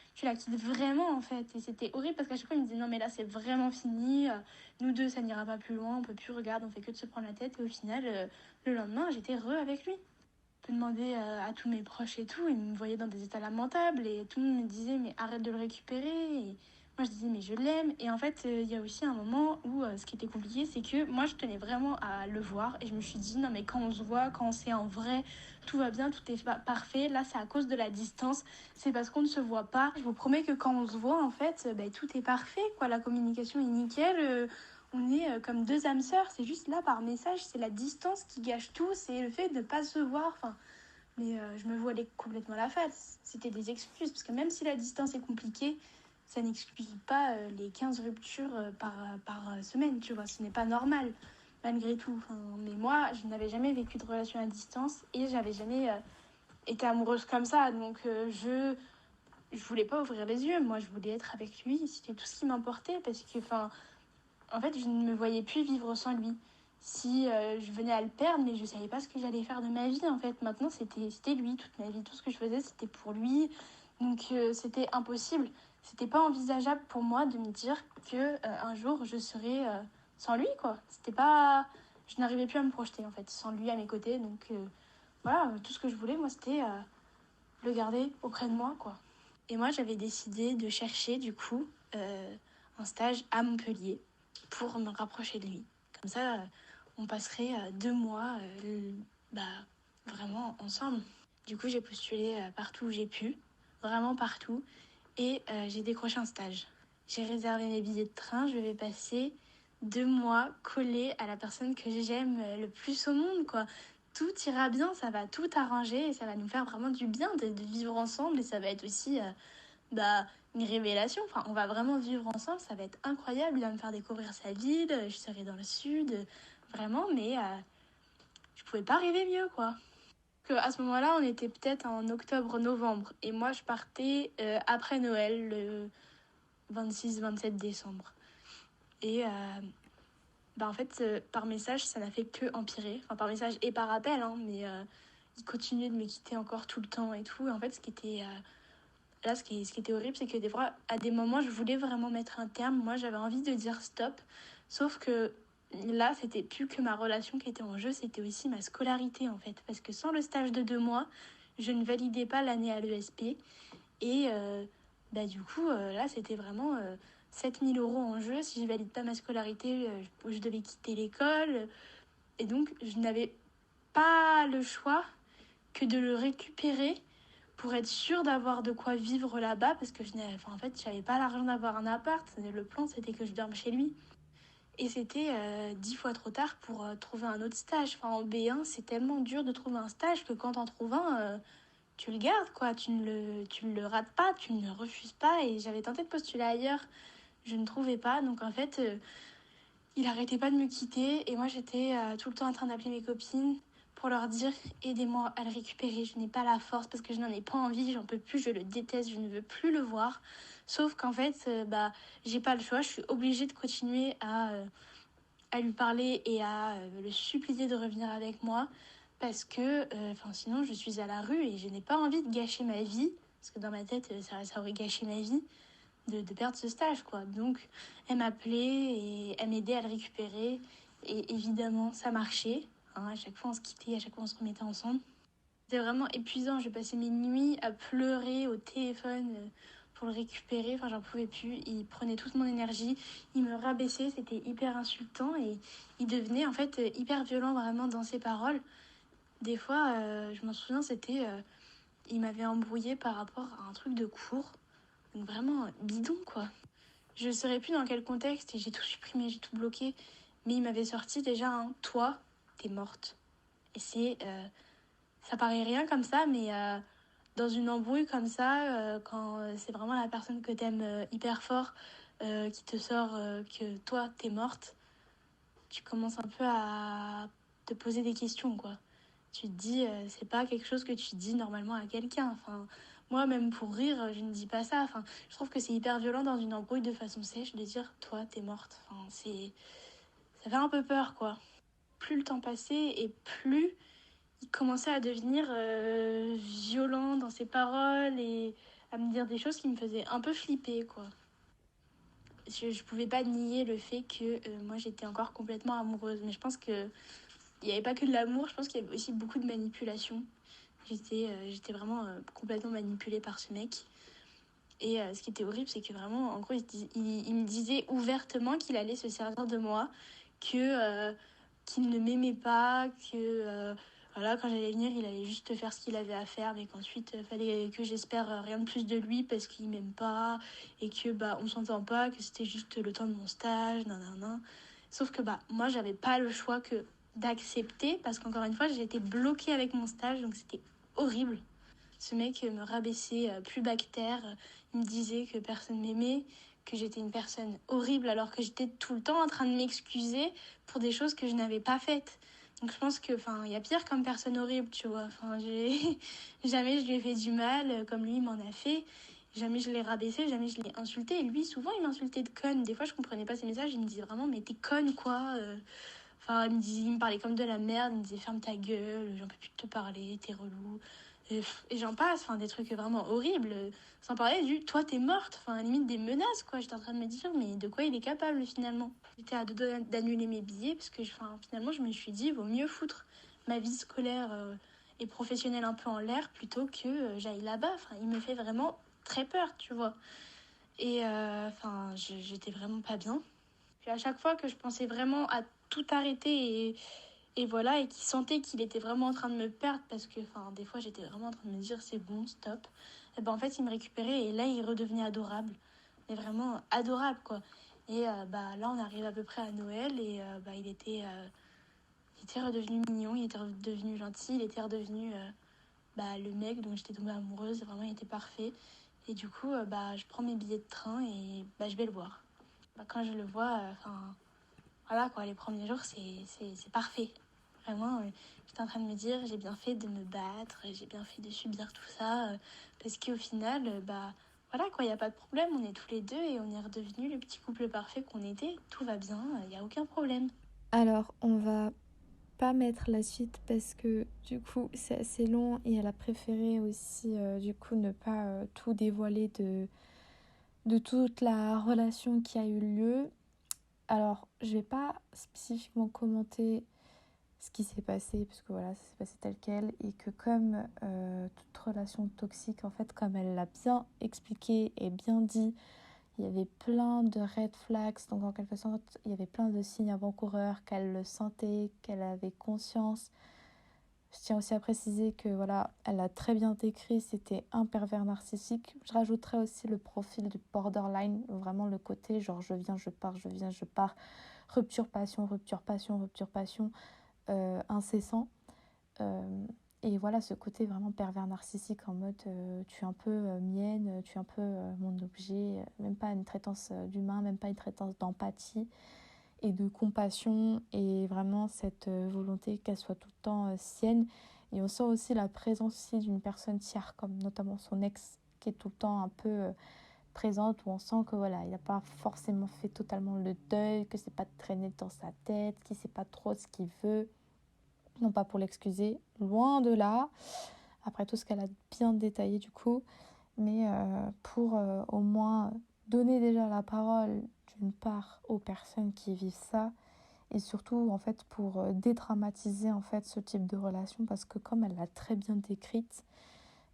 vraiment, en fait. Et c'était horrible parce qu'à chaque fois, il me disait non, mais là, c'est vraiment fini. Nous deux, ça n'ira pas plus loin. On peut plus, regarde, on fait que de se prendre la tête. Et au final, le lendemain, j'étais avec lui. Je demandais à tous mes proches et tout. Ils me voyaient dans des états lamentables. Et tout le monde me disait mais arrête de le récupérer. Et moi, je disais mais je l'aime. Et en fait, il y a aussi un moment où ce qui était compliqué, c'est que moi, je tenais vraiment à le voir. Et je me suis dit non, mais quand on se voit, quand on s'est en vrai, tout va bien, tout est parfait. Là, c'est à cause de la distance. C'est parce qu'on ne se voit pas. Je vous promets que quand on se voit, en fait, tout est parfait, quoi. La communication est nickel. On est comme deux âmes sœurs, c'est juste là par message, c'est la distance qui gâche tout, c'est le fait de ne pas se voir. Mais je me voilais complètement la face. C'était des excuses, parce que même si la distance est compliquée, ça n'excuse pas les 15 ruptures par semaine, tu vois. Ce n'est pas normal, malgré tout. Mais moi, je n'avais jamais vécu de relation à distance et j'avais jamais été amoureuse comme ça. Donc je voulais pas ouvrir les yeux. Moi, je voulais être avec lui. C'était tout ce qui m'importait, parce que, en fait, je ne me voyais plus vivre sans lui. Si je venais à le perdre, mais je savais pas ce que j'allais faire de ma vie, en fait. Maintenant, c'était lui, toute ma vie. Tout ce que je faisais, c'était pour lui. Donc, c'était impossible. C'était pas envisageable pour moi de me dire que un jour, je serais sans lui, quoi. C'était pas... Je n'arrivais plus à me projeter, en fait, sans lui à mes côtés. Donc, voilà, tout ce que je voulais, moi, c'était le garder auprès de moi, quoi. Et moi, j'avais décidé de chercher, du coup, un stage à Montpellier pour me rapprocher de lui. Comme ça, on passerait 2 mois vraiment ensemble. Du coup, j'ai postulé partout où j'ai pu, vraiment partout, et j'ai décroché un stage. J'ai réservé mes billets de train, je vais passer 2 mois collée à la personne que j'aime le plus au monde, quoi. Tout ira bien, ça va tout arranger et ça va nous faire vraiment du bien de vivre ensemble, et ça va être aussi une révélation. Enfin, on va vraiment vivre ensemble, ça va être incroyable. Il va me faire découvrir sa ville, je serai dans le sud, vraiment, mais je pouvais pas rêver mieux, quoi. À ce moment-là, on était peut-être en octobre-novembre, et moi, je partais après Noël, le 26-27 décembre. Et en fait, par message, ça n'a fait que empirer. Enfin, par message et par appel, hein, mais il continuait de me quitter encore tout le temps et tout. Et en fait, ce qui était horrible, c'est que des fois, à des moments, je voulais vraiment mettre un terme. Moi, j'avais envie de dire stop. Sauf que là, c'était plus que ma relation qui était en jeu, c'était aussi ma scolarité, en fait. Parce que sans le stage de 2 mois, je ne validais pas l'année à l'ESP. Et du coup, là, c'était vraiment 7 000 € en jeu. Si je valide pas ma scolarité, je devais quitter l'école. Et donc, je n'avais pas le choix que de le récupérer pour être sûre d'avoir de quoi vivre là-bas, parce que en fait, j'avais pas l'argent d'avoir un appart. Le plan, c'était que je dorme chez lui. Et c'était 10 fois trop tard pour trouver un autre stage. Enfin, en B1, c'est tellement dur de trouver un stage que quand t'en trouves un, tu le gardes, quoi. Tu ne le rates pas, tu ne le refuses pas. Et j'avais tenté de postuler ailleurs, je ne trouvais pas. Donc en fait, il arrêtait pas de me quitter. Et moi, j'étais tout le temps en train d'appeler mes copines pour leur dire aidez-moi à le récupérer. Je n'ai pas la force parce que je n'en ai pas envie, j'en peux plus, je le déteste, je ne veux plus le voir. Sauf qu'en fait, j'ai pas le choix, je suis obligée de continuer à lui parler et à le supplier de revenir avec moi, parce que sinon je suis à la rue et je n'ai pas envie de gâcher ma vie, parce que dans ma tête ça aurait gâché ma vie de perdre ce stage, quoi. Donc elle m'appelait et elle m'aidait à le récupérer, et évidemment ça marchait, hein. À chaque fois on se quittait, à chaque fois on se remettait ensemble. C'était vraiment épuisant, je passais mes nuits à pleurer au téléphone pour le récupérer. Enfin, j'en pouvais plus. Il prenait toute mon énergie, il me rabaissait, c'était hyper insultant, et il devenait en fait hyper violent vraiment dans ses paroles. Des fois, je m'en souviens, il m'avait embrouillé par rapport à un truc de cours. Donc vraiment bidon, quoi. Je ne saurais plus dans quel contexte, et j'ai tout supprimé, j'ai tout bloqué. Mais il m'avait sorti déjà un toi, t'es morte. Et ça paraît rien comme ça, mais dans une embrouille comme ça, quand c'est vraiment la personne que t'aimes hyper fort, qui te sort que toi, t'es morte, tu commences un peu à te poser des questions, quoi. Tu te dis, c'est pas quelque chose que tu dis normalement à quelqu'un. Enfin, moi, même pour rire, je ne dis pas ça. Enfin, je trouve que c'est hyper violent dans une embrouille de façon sèche de dire, toi, t'es morte. Enfin, ça fait un peu peur, quoi. Plus le temps passait et plus il commençait à devenir violent dans ses paroles et à me dire des choses qui me faisaient un peu flipper, quoi. Je pouvais pas nier le fait que moi j'étais encore complètement amoureuse, mais je pense que il n'y avait pas que de l'amour, je pense qu'il y avait aussi beaucoup de manipulation. J'étais vraiment complètement manipulée par ce mec. Et ce qui était horrible, c'est que vraiment, en gros, il me disait ouvertement qu'il allait se servir de moi, que qu'il ne m'aimait pas, que voilà, quand j'allais venir, il allait juste faire ce qu'il avait à faire, mais qu'ensuite, il fallait que j'espère rien de plus de lui parce qu'il m'aime pas et que bah on s'entend pas, que c'était juste le temps de mon stage, nanana. Sauf que bah moi, j'avais pas le choix que d'accepter parce qu'encore une fois, j'ai été bloquée avec mon stage, donc c'était horrible. Ce mec me rabaissait plus bactère, il me disait que personne m'aimait, que j'étais une personne horrible alors que j'étais tout le temps en train de m'excuser pour des choses que je n'avais pas faites. Donc je pense que il y a pire comme personne horrible, tu vois. Jamais je lui ai fait du mal comme lui m'en a fait. Jamais je l'ai rabaissé, jamais je l'ai insulté. Et lui, souvent, il m'insultait de conne. Des fois, je comprenais pas ses messages. Il me disait vraiment, mais t'es conne, quoi. Enfin, il me parlait comme de la merde. Il me disait, ferme ta gueule, j'en peux plus te parler, t'es relou. Et j'en passe, des trucs vraiment horribles. Sans parler du toi t'es morte, limite des menaces, quoi. J'étais en train de me dire, mais de quoi il est capable finalement. J'étais à deux doigts d'annuler mes billets parce que finalement je me suis dit, vaut mieux foutre ma vie scolaire et professionnelle un peu en l'air plutôt que j'aille là-bas. Il me fait vraiment très peur, tu vois. Et j'étais vraiment pas bien. Puis à chaque fois que je pensais vraiment à tout arrêter et voilà, et qui sentait qu'il était vraiment en train de me perdre parce que des fois j'étais vraiment en train de me dire c'est bon, stop. Et ben en fait il me récupérait et là il redevenait adorable. Mais vraiment adorable quoi. Et là on arrive à peu près à Noël et il était redevenu mignon, il était redevenu gentil, il était redevenu le mec dont j'étais tombée amoureuse, vraiment il était parfait. Et du coup je prends mes billets de train et je vais le voir. Quand je le vois, voilà quoi, les premiers jours c'est parfait. Vraiment, j'étais en train de me dire, j'ai bien fait de me battre, j'ai bien fait de subir tout ça, parce qu'au final, voilà quoi, il n'y a pas de problème, on est tous les deux et on est redevenus le petit couple parfait qu'on était, tout va bien, il n'y a aucun problème. Alors, on va pas mettre la suite parce que du coup c'est assez long et elle a préféré aussi du coup ne pas tout dévoiler de toute la relation qui a eu lieu. Alors, je vais pas spécifiquement commenter ce qui s'est passé, parce que voilà, ça s'est passé tel quel, et que comme toute relation toxique, en fait, comme elle l'a bien expliqué et bien dit, il y avait plein de red flags, donc en quelque sorte, il y avait plein de signes avant-coureurs, qu'elle le sentait, qu'elle avait conscience. Je tiens aussi à préciser que voilà, elle a très bien décrit, c'était un pervers narcissique. Je rajouterais aussi le profil du borderline, vraiment le côté genre je viens, je pars, je viens, je pars, rupture, passion, rupture, passion, rupture, passion, incessant. Et voilà ce côté vraiment pervers narcissique en mode tu es un peu mienne, tu es un peu mon objet, même pas une traitance d'humain, même pas une traitance d'empathie et de compassion et vraiment cette volonté qu'elle soit tout le temps sienne. Et on sent aussi la présence aussi d'une personne tiers comme notamment son ex qui est tout le temps un peu présente où on sent que voilà, il n'a pas forcément fait totalement le deuil, que c'est pas traîné dans sa tête, qu'il sait pas trop ce qu'il veut. Non pas pour l'excuser, loin de là, après tout ce qu'elle a bien détaillé du coup, mais pour au moins donner déjà la parole d'une part aux personnes qui vivent ça, et surtout en fait pour dédramatiser en fait ce type de relation, parce que comme elle l'a très bien décrite,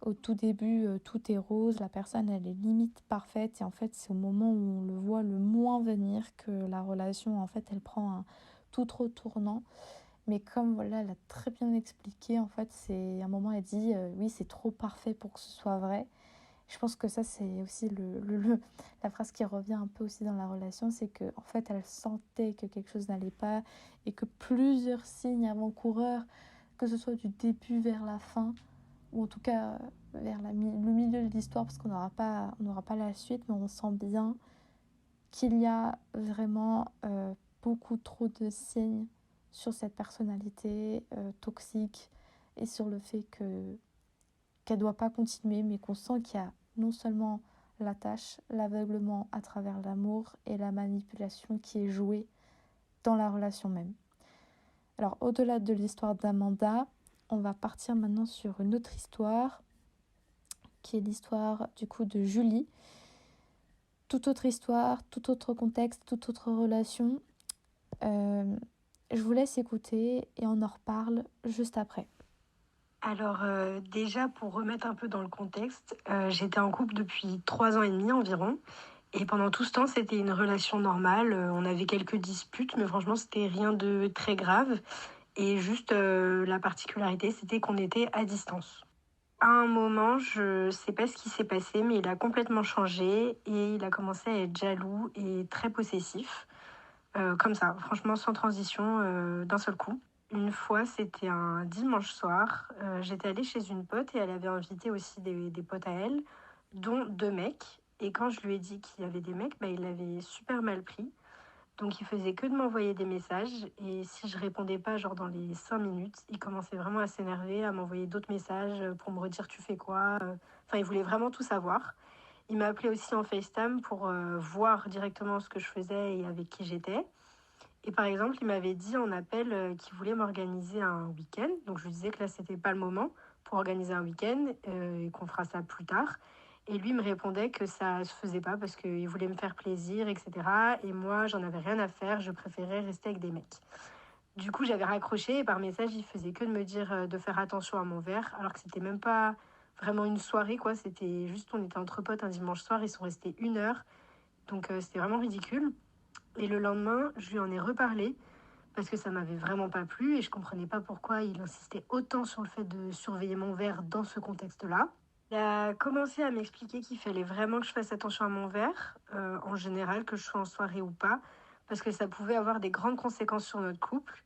au tout début tout est rose, la personne elle est limite parfaite, et en fait c'est au moment où on le voit le moins venir que la relation en fait elle prend un tout autre tournant. Mais comme voilà, elle a très bien expliqué, en fait, c'est à un moment, elle dit oui, c'est trop parfait pour que ce soit vrai. Je pense que ça, c'est aussi la phrase qui revient un peu aussi dans la relation, c'est que en fait, elle sentait que quelque chose n'allait pas et que plusieurs signes avant-coureurs, que ce soit du début vers la fin, ou en tout cas vers le milieu de l'histoire, parce qu'on n'aura pas la suite, mais on sent bien qu'il y a vraiment beaucoup trop de signes sur cette personnalité toxique et sur le fait qu'elle ne doit pas continuer, mais qu'on sent qu'il y a non seulement la tâche, l'aveuglement à travers l'amour et la manipulation qui est jouée dans la relation même. Alors, au-delà de l'histoire d'Amanda, on va partir maintenant sur une autre histoire, qui est l'histoire du coup de Julie. Toute autre histoire, tout autre contexte, toute autre relation. Je vous laisse écouter et on en reparle juste après. Alors déjà, pour remettre un peu dans le contexte, j'étais en couple depuis 3 ans et demi environ. Et pendant tout ce temps, c'était une relation normale. On avait quelques disputes, mais franchement, c'était rien de très grave. Et juste, la particularité, c'était qu'on était à distance. À un moment, je sais pas ce qui s'est passé, mais il a complètement changé et il a commencé à être jaloux et très possessif. Comme ça, franchement, sans transition, d'un seul coup. Une fois, c'était un dimanche soir. J'étais allée chez une pote et elle avait invité aussi des potes à elle, dont 2 mecs. Et quand je lui ai dit qu'il y avait des mecs, bah, il l'avait super mal pris. Donc il faisait que de m'envoyer des messages. Et si je répondais pas, genre dans les 5 minutes, il commençait vraiment à s'énerver, à m'envoyer d'autres messages pour me redire tu fais quoi. Enfin, il voulait vraiment tout savoir. Il m'a appelé aussi en FaceTime pour voir directement ce que je faisais et avec qui j'étais. Et par exemple, il m'avait dit en appel qu'il voulait m'organiser un week-end. Donc je lui disais que là, c'était pas le moment pour organiser un week-end et qu'on fera ça plus tard. Et lui me répondait que ça se faisait pas parce qu'il voulait me faire plaisir, etc. Et moi, j'en avais rien à faire. Je préférais rester avec des mecs. Du coup, j'avais raccroché et par message, il faisait que de me dire de faire attention à mon verre, alors que c'était même pas vraiment une soirée, quoi. C'était juste, on était entre potes un dimanche soir. Ils sont restés 1 heure. Donc c'était vraiment ridicule. Et le lendemain, je lui en ai reparlé parce que ça m'avait vraiment pas plu et je comprenais pas pourquoi il insistait autant sur le fait de surveiller mon verre dans ce contexte-là. Il a commencé à m'expliquer qu'il fallait vraiment que je fasse attention à mon verre, en général, que je sois en soirée ou pas, parce que ça pouvait avoir des grandes conséquences sur notre couple.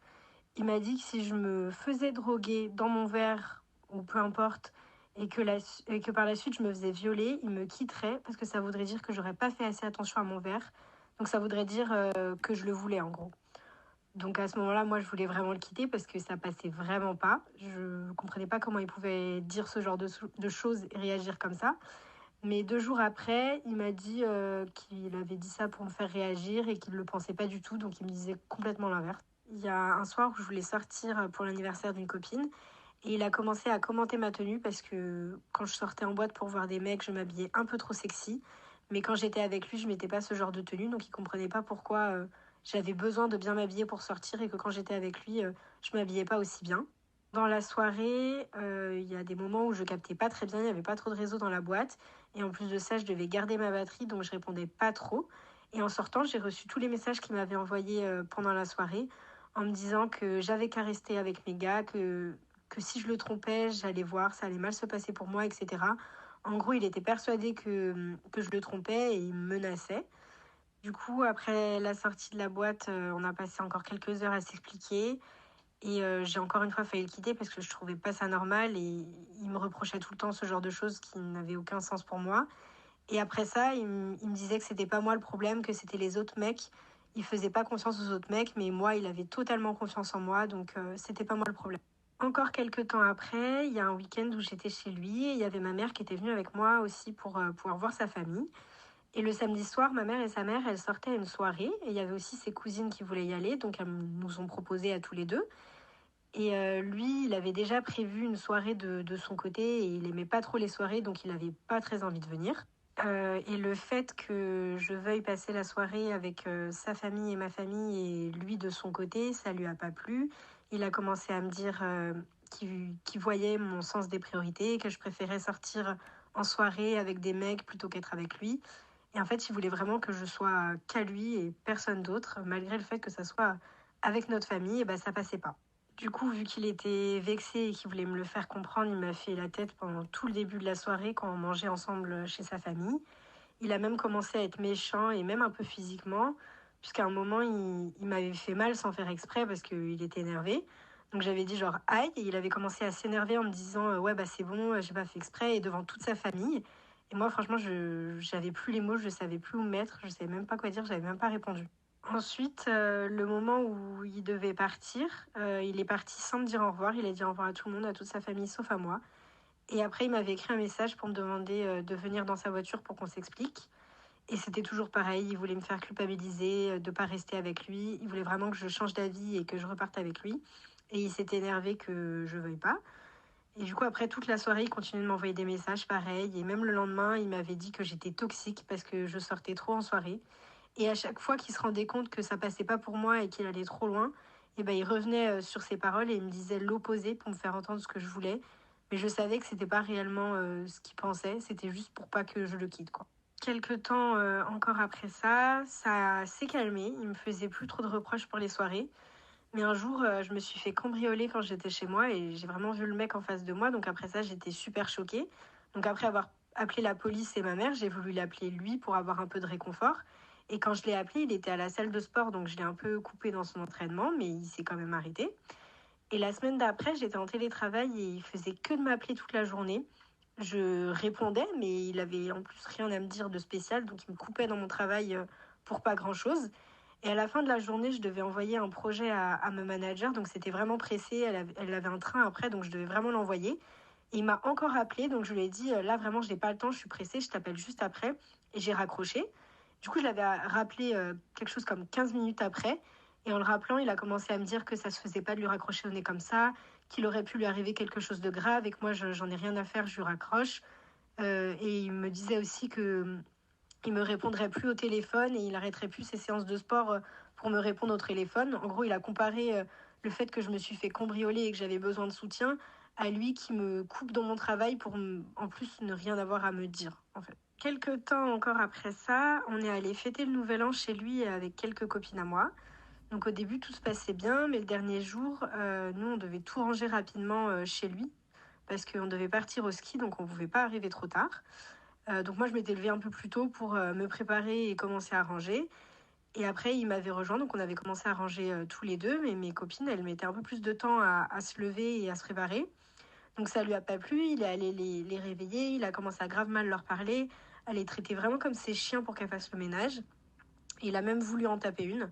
Il m'a dit que si je me faisais droguer dans mon verre, ou peu importe, et que par la suite je me faisais violer, il me quitterait parce que ça voudrait dire que j'aurais pas fait assez attention à mon verre. Donc ça voudrait dire que je le voulais en gros. Donc à ce moment-là, moi je voulais vraiment le quitter parce que ça passait vraiment pas. Je comprenais pas comment il pouvait dire ce genre de choses et réagir comme ça. Mais 2 jours après, il m'a dit qu'il avait dit ça pour me faire réagir et qu'il le pensait pas du tout. Donc il me disait complètement l'inverse. Il y a un soir où je voulais sortir pour l'anniversaire d'une copine et il a commencé à commenter ma tenue parce que quand je sortais en boîte pour voir des mecs, je m'habillais un peu trop sexy. Mais quand j'étais avec lui, je mettais pas ce genre de tenue, donc il comprenait pas pourquoi j'avais besoin de bien m'habiller pour sortir et que quand j'étais avec lui, je m'habillais pas aussi bien. Dans la soirée, il y a des moments où je captais pas très bien, il n'y avait pas trop de réseau dans la boîte. Et en plus de ça, je devais garder ma batterie, donc je répondais pas trop. Et en sortant, j'ai reçu tous les messages qu'il m'avait envoyés pendant la soirée en me disant que j'avais qu'à rester avec mes gars, que si je le trompais, j'allais voir, ça allait mal se passer pour moi, etc. En gros, il était persuadé que je le trompais et il me menaçait. Du coup, après la sortie de la boîte, on a passé encore quelques heures à s'expliquer. Et j'ai encore une fois failli le quitter parce que je trouvais pas ça normal et il me reprochait tout le temps ce genre de choses qui n'avaient aucun sens pour moi. Et après ça, il me disait que c'était pas moi le problème, que c'était les autres mecs. Il faisait pas confiance aux autres mecs, mais moi, il avait totalement confiance en moi, donc c'était pas moi le problème. Encore quelques temps après, il y a un week-end où j'étais chez lui et il y avait ma mère qui était venue avec moi aussi pour pouvoir voir sa famille. Et le samedi soir, ma mère et sa mère, elles sortaient à une soirée et il y avait aussi ses cousines qui voulaient y aller, donc elles nous ont proposé à tous les deux. Et lui, il avait déjà prévu une soirée de son côté et il aimait pas trop les soirées, donc il avait pas très envie de venir. Et le fait que je veuille passer la soirée avec sa famille et ma famille et lui de son côté, ça lui a pas plu. Il a commencé à me dire qu'il voyait mon sens des priorités, que je préférais sortir en soirée avec des mecs plutôt qu'être avec lui. Et en fait, il voulait vraiment que je sois qu'à lui et personne d'autre, malgré le fait que ça soit avec notre famille, et ben ça passait pas. Du coup, vu qu'il était vexé et qu'il voulait me le faire comprendre, il m'a fait la tête pendant tout le début de la soirée quand on mangeait ensemble chez sa famille. Il a même commencé à être méchant et même un peu physiquement, puisqu'à un moment, il m'avait fait mal sans faire exprès parce qu'il était énervé. Donc j'avais dit genre aïe et il avait commencé à s'énerver en me disant ouais bah c'est bon, j'ai pas fait exprès et devant toute sa famille. Et moi, franchement, j'avais plus les mots, je savais plus où me mettre, je savais même pas quoi dire, j'avais même pas répondu. Ensuite, le moment où il devait partir, il est parti sans me dire au revoir. Il a dit au revoir à tout le monde, à toute sa famille, sauf à moi. Et après, il m'avait écrit un message pour me demander de venir dans sa voiture pour qu'on s'explique. Et c'était toujours pareil, il voulait me faire culpabiliser, de pas rester avec lui. Il voulait vraiment que je change d'avis et que je reparte avec lui. Et il s'était énervé que je veuille pas. Et du coup, après toute la soirée, il continuait de m'envoyer des messages pareils. Et même le lendemain, il m'avait dit que j'étais toxique parce que je sortais trop en soirée. Et à chaque fois qu'il se rendait compte que ça passait pas pour moi et qu'il allait trop loin, et ben il revenait sur ses paroles et il me disait l'opposé pour me faire entendre ce que je voulais. Mais je savais que c'était pas réellement ce qu'il pensait, c'était juste pour pas que je le quitte, quoi. Quelque temps encore après ça, ça s'est calmé. Il me faisait plus trop de reproches pour les soirées. Mais un jour, je me suis fait cambrioler quand j'étais chez moi et j'ai vraiment vu le mec en face de moi. Donc après ça, j'étais super choquée. Donc après avoir appelé la police et ma mère, j'ai voulu l'appeler lui pour avoir un peu de réconfort. Et quand je l'ai appelé, il était à la salle de sport, donc je l'ai un peu coupé dans son entraînement, mais il s'est quand même arrêté. Et la semaine d'après, j'étais en télétravail et il faisait que de m'appeler toute la journée. Je répondais, mais il avait en plus rien à me dire de spécial, donc il me coupait dans mon travail pour pas grand-chose. Et à la fin de la journée, je devais envoyer un projet à ma manager, donc c'était vraiment pressé. Elle avait un train après, donc je devais vraiment l'envoyer. Et il m'a encore appelé, donc je lui ai dit, là vraiment, je n'ai pas le temps, je suis pressée, je t'appelle juste après. Et j'ai raccroché. Du coup, je l'avais rappelé quelque chose comme 15 minutes après. Et en le rappelant, il a commencé à me dire que ça se faisait pas de lui raccrocher au nez comme ça, qu'il aurait pu lui arriver quelque chose de grave et que moi, j'en ai rien à faire, je lui raccroche. Et il me disait aussi que il me répondrait plus au téléphone et il arrêterait plus ses séances de sport pour me répondre au téléphone. En gros, il a comparé le fait que je me suis fait cambrioler et que j'avais besoin de soutien à lui qui me coupe dans mon travail pour en plus ne rien avoir à me dire, en fait. Quelques temps encore après ça, on est allé fêter le nouvel an chez lui avec quelques copines à moi. Donc au début, tout se passait bien, mais le dernier jour, nous, on devait tout ranger rapidement chez lui parce qu'on devait partir au ski, donc on ne pouvait pas arriver trop tard. Donc moi, je m'étais levée un peu plus tôt pour me préparer et commencer à ranger. Et après, il m'avait rejoint, donc on avait commencé à ranger tous les deux, mais mes copines, elles mettaient un peu plus de temps à se lever et à se préparer. Donc ça lui a pas plu, il est allé les réveiller, il a commencé à grave mal leur parler, à les traiter vraiment comme ses chiens pour qu'elles fassent le ménage. Et il a même voulu en taper une.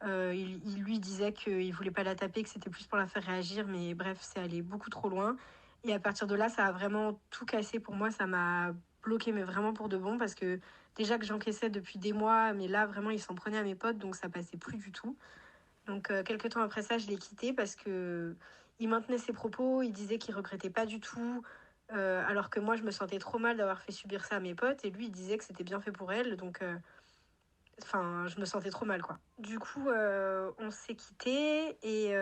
Il lui disait qu'il voulait pas la taper, que c'était plus pour la faire réagir, mais bref, c'est allé beaucoup trop loin. Et à partir de là, ça a vraiment tout cassé pour moi, ça m'a bloqué, mais vraiment pour de bon, parce que déjà que j'encaissais depuis des mois, mais là, vraiment, il s'en prenait à mes potes, donc ça passait plus du tout. Donc, quelques temps après ça, je l'ai quitté parce que il maintenait ses propos, il disait qu'il regrettait pas du tout, alors que moi, je me sentais trop mal d'avoir fait subir ça à mes potes, et lui, il disait que c'était bien fait pour elle, donc enfin, je me sentais trop mal, quoi. Du coup, on s'est quittés et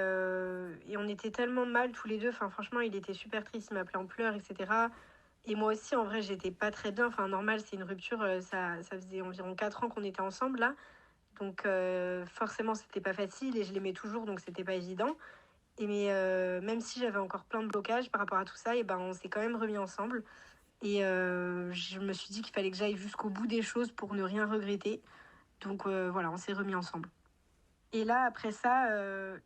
on était tellement mal tous les deux. Enfin, franchement, il était super triste, il m'appelait en pleurs, etc. Et moi aussi, en vrai, j'étais pas très bien. Enfin, normal, c'est une rupture. Ça faisait environ 4 ans qu'on était ensemble, là. Donc, forcément, c'était pas facile et je l'aimais toujours, donc c'était pas évident. Et mais même si j'avais encore plein de blocages par rapport à tout ça, et ben, on s'est quand même remis ensemble. Et je me suis dit qu'il fallait que j'aille jusqu'au bout des choses pour ne rien regretter. Donc voilà, on s'est remis ensemble. Et là, après ça,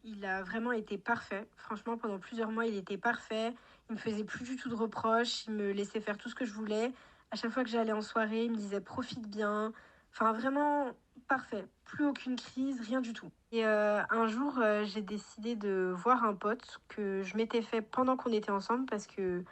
il a vraiment été parfait. Franchement, pendant plusieurs mois, il était parfait. Il me faisait plus du tout de reproches. Il me laissait faire tout ce que je voulais. À chaque fois que j'allais en soirée, il me disait profite bien. Enfin, vraiment parfait. Plus aucune crise, rien du tout. Et un jour, j'ai décidé de voir un pote que je m'étais fait pendant qu'on était ensemble parce que,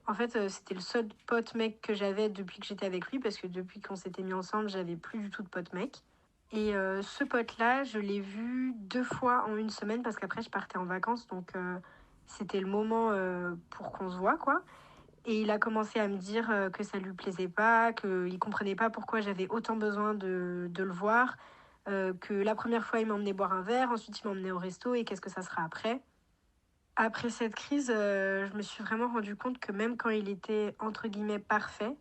en fait, c'était le seul pote mec que j'avais depuis que j'étais avec lui parce que depuis qu'on s'était mis ensemble, j'avais plus du tout de pote mec. Et ce pote-là, je l'ai vu 2 fois en une semaine parce qu'après, je partais en vacances. Donc, c'était le moment pour qu'on se voit, quoi. Et il a commencé à me dire que ça lui plaisait pas, qu'il comprenait pas pourquoi j'avais autant besoin de le voir. Que la première fois, il m'emmenait boire un verre. Ensuite, il m'emmenait au resto. Et qu'est-ce que ça sera après? Après cette crise, je me suis vraiment rendu compte que même quand il était, entre guillemets, parfait,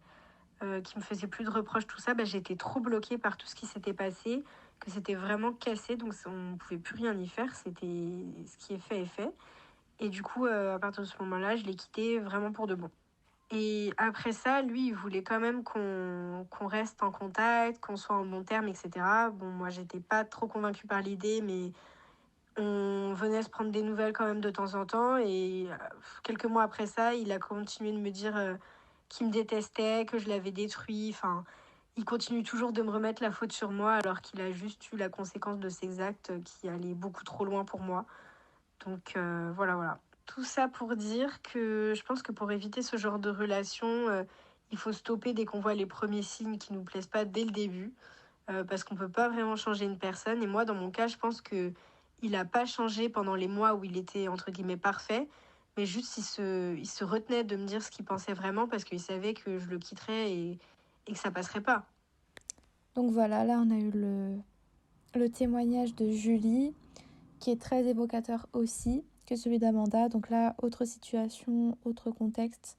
qui me faisait plus de reproches, tout ça, bah, j'étais trop bloquée par tout ce qui s'était passé, que c'était vraiment cassé, donc on pouvait plus rien y faire, c'était ce qui est fait est fait. Et du coup, à partir de ce moment-là, je l'ai quitté vraiment pour de bon. Et après ça, lui, il voulait quand même qu'on reste en contact, qu'on soit en bon terme, etc. Bon, moi, j'étais pas trop convaincue par l'idée, mais on venait se prendre des nouvelles quand même de temps en temps. Et quelques mois après ça, il a continué de me dire qu'il me détestait, que je l'avais détruit. Enfin, il continue toujours de me remettre la faute sur moi alors qu'il a juste eu la conséquence de ses actes qui allaient beaucoup trop loin pour moi. Donc voilà. Tout ça pour dire que je pense que pour éviter ce genre de relation, il faut stopper dès qu'on voit les premiers signes qui nous plaisent pas dès le début. Parce qu'on peut pas vraiment changer une personne. Et moi, dans mon cas, je pense que il a pas changé pendant les mois où il était entre guillemets parfait, mais juste il se retenait de me dire ce qu'il pensait vraiment parce qu'il savait que je le quitterais et que ça passerait pas. Donc voilà, là on a eu le témoignage de Julie, qui est très évocateur aussi que celui d'Amanda. Donc là, autre situation, autre contexte.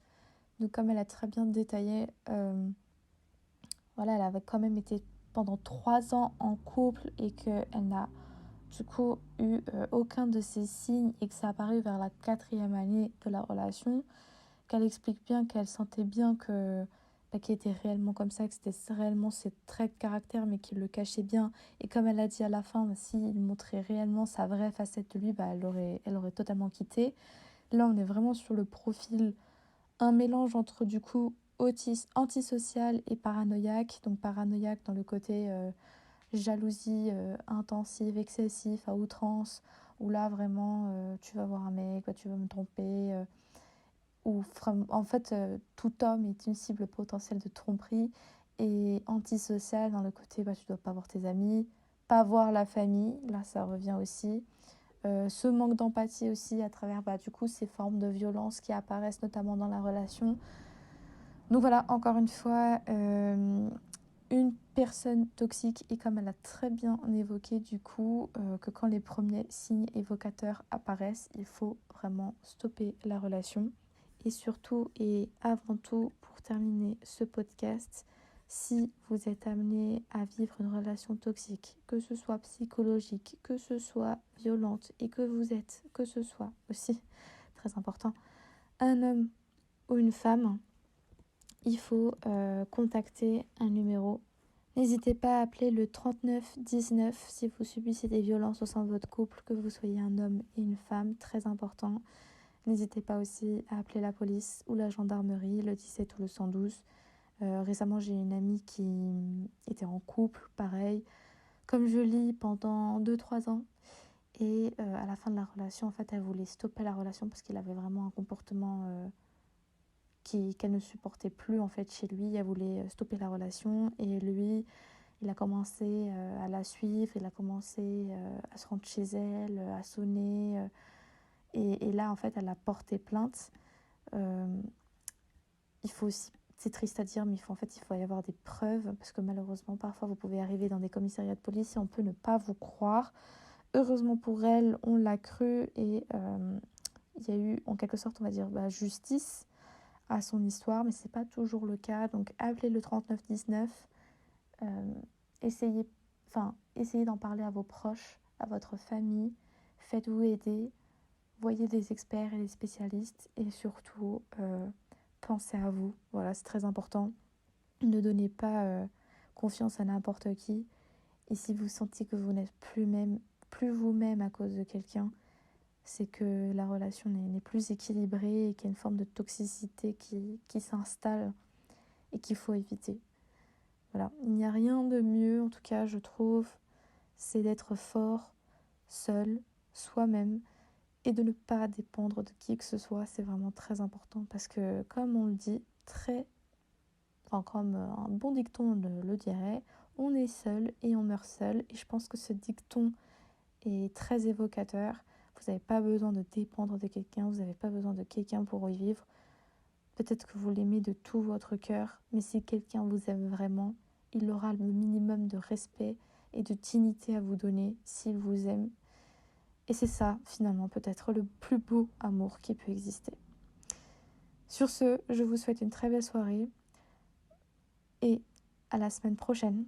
Donc comme elle a très bien détaillé, voilà, elle avait quand même été pendant 3 ans en couple et qu'elle n'a du coup eu aucun de ces signes et que ça a apparu vers la 4e année de la relation, qu'elle explique bien qu'elle sentait bien que qu'il était réellement comme ça, que c'était réellement ses traits de caractère mais qu'il le cachait bien. Et comme elle a dit à la fin, s'il montrait réellement sa vraie facette de lui, elle aurait totalement quitté. Là on est vraiment sur le profil, un mélange entre du coup autiste, antisocial et paranoïaque. Donc paranoïaque dans le côté jalousie intensive, excessive, à outrance, où là vraiment tu vas voir un mec, tu vas me tromper, en fait tout homme est une cible potentielle de tromperie, et antisocial dans le côté tu dois pas voir tes amis, pas voir la famille, là ça revient aussi. Ce manque d'empathie aussi à travers du coup ces formes de violence qui apparaissent notamment dans la relation. Donc voilà, encore une fois, une personne toxique, et comme elle a très bien évoqué du coup que quand les premiers signes évocateurs apparaissent, il faut vraiment stopper la relation. Et surtout et avant tout, pour terminer ce podcast, si vous êtes amené à vivre une relation toxique, que ce soit psychologique, que ce soit violente, et que ce soit aussi, très important, un homme ou une femme, il faut contacter un numéro. N'hésitez pas à appeler le 3919 si vous subissez des violences au sein de votre couple, que vous soyez un homme et une femme, très important. N'hésitez pas aussi à appeler la police ou la gendarmerie, le 17 ou le 112. Récemment, j'ai une amie qui était en couple, pareil, comme je lis, pendant 2-3 ans. Et à la fin de la relation, en fait, elle voulait stopper la relation parce qu'il avait vraiment un comportement qu'elle ne supportait plus en fait chez lui. Elle voulait stopper la relation et lui, il a commencé à la suivre, il a commencé à se rendre chez elle, à sonner. Et là, en fait, elle a porté plainte. Il faut aussi, c'est triste à dire, mais il faut y avoir des preuves, parce que malheureusement, parfois, vous pouvez arriver dans des commissariats de police et on peut ne pas vous croire. Heureusement pour elle, on l'a cru et il y a eu, en quelque sorte, on va dire, justice à son histoire, mais c'est pas toujours le cas. Donc, appelez le 3919, essayez, essayez d'en parler à vos proches, à votre famille, faites-vous aider, voyez des experts et des spécialistes, et surtout pensez à vous. Voilà, c'est très important. Ne donnez pas confiance à n'importe qui. Et si vous sentez que vous n'êtes plus vous-même à cause de quelqu'un, c'est que la relation n'est plus équilibrée et qu'il y a une forme de toxicité qui s'installe et qu'il faut éviter. Voilà, il n'y a rien de mieux, en tout cas je trouve, c'est d'être fort, seul, soi-même, et de ne pas dépendre de qui que ce soit. C'est vraiment très important parce que, comme on le dit, comme un bon dicton le dirait, on est seul et on meurt seul. Et je pense que ce dicton est très évocateur. Vous n'avez pas besoin de dépendre de quelqu'un, vous n'avez pas besoin de quelqu'un pour y vivre. Peut-être que vous l'aimez de tout votre cœur, mais si quelqu'un vous aime vraiment, il aura le minimum de respect et de dignité à vous donner s'il vous aime. Et c'est ça, finalement, peut-être le plus beau amour qui peut exister. Sur ce, je vous souhaite une très belle soirée et à la semaine prochaine.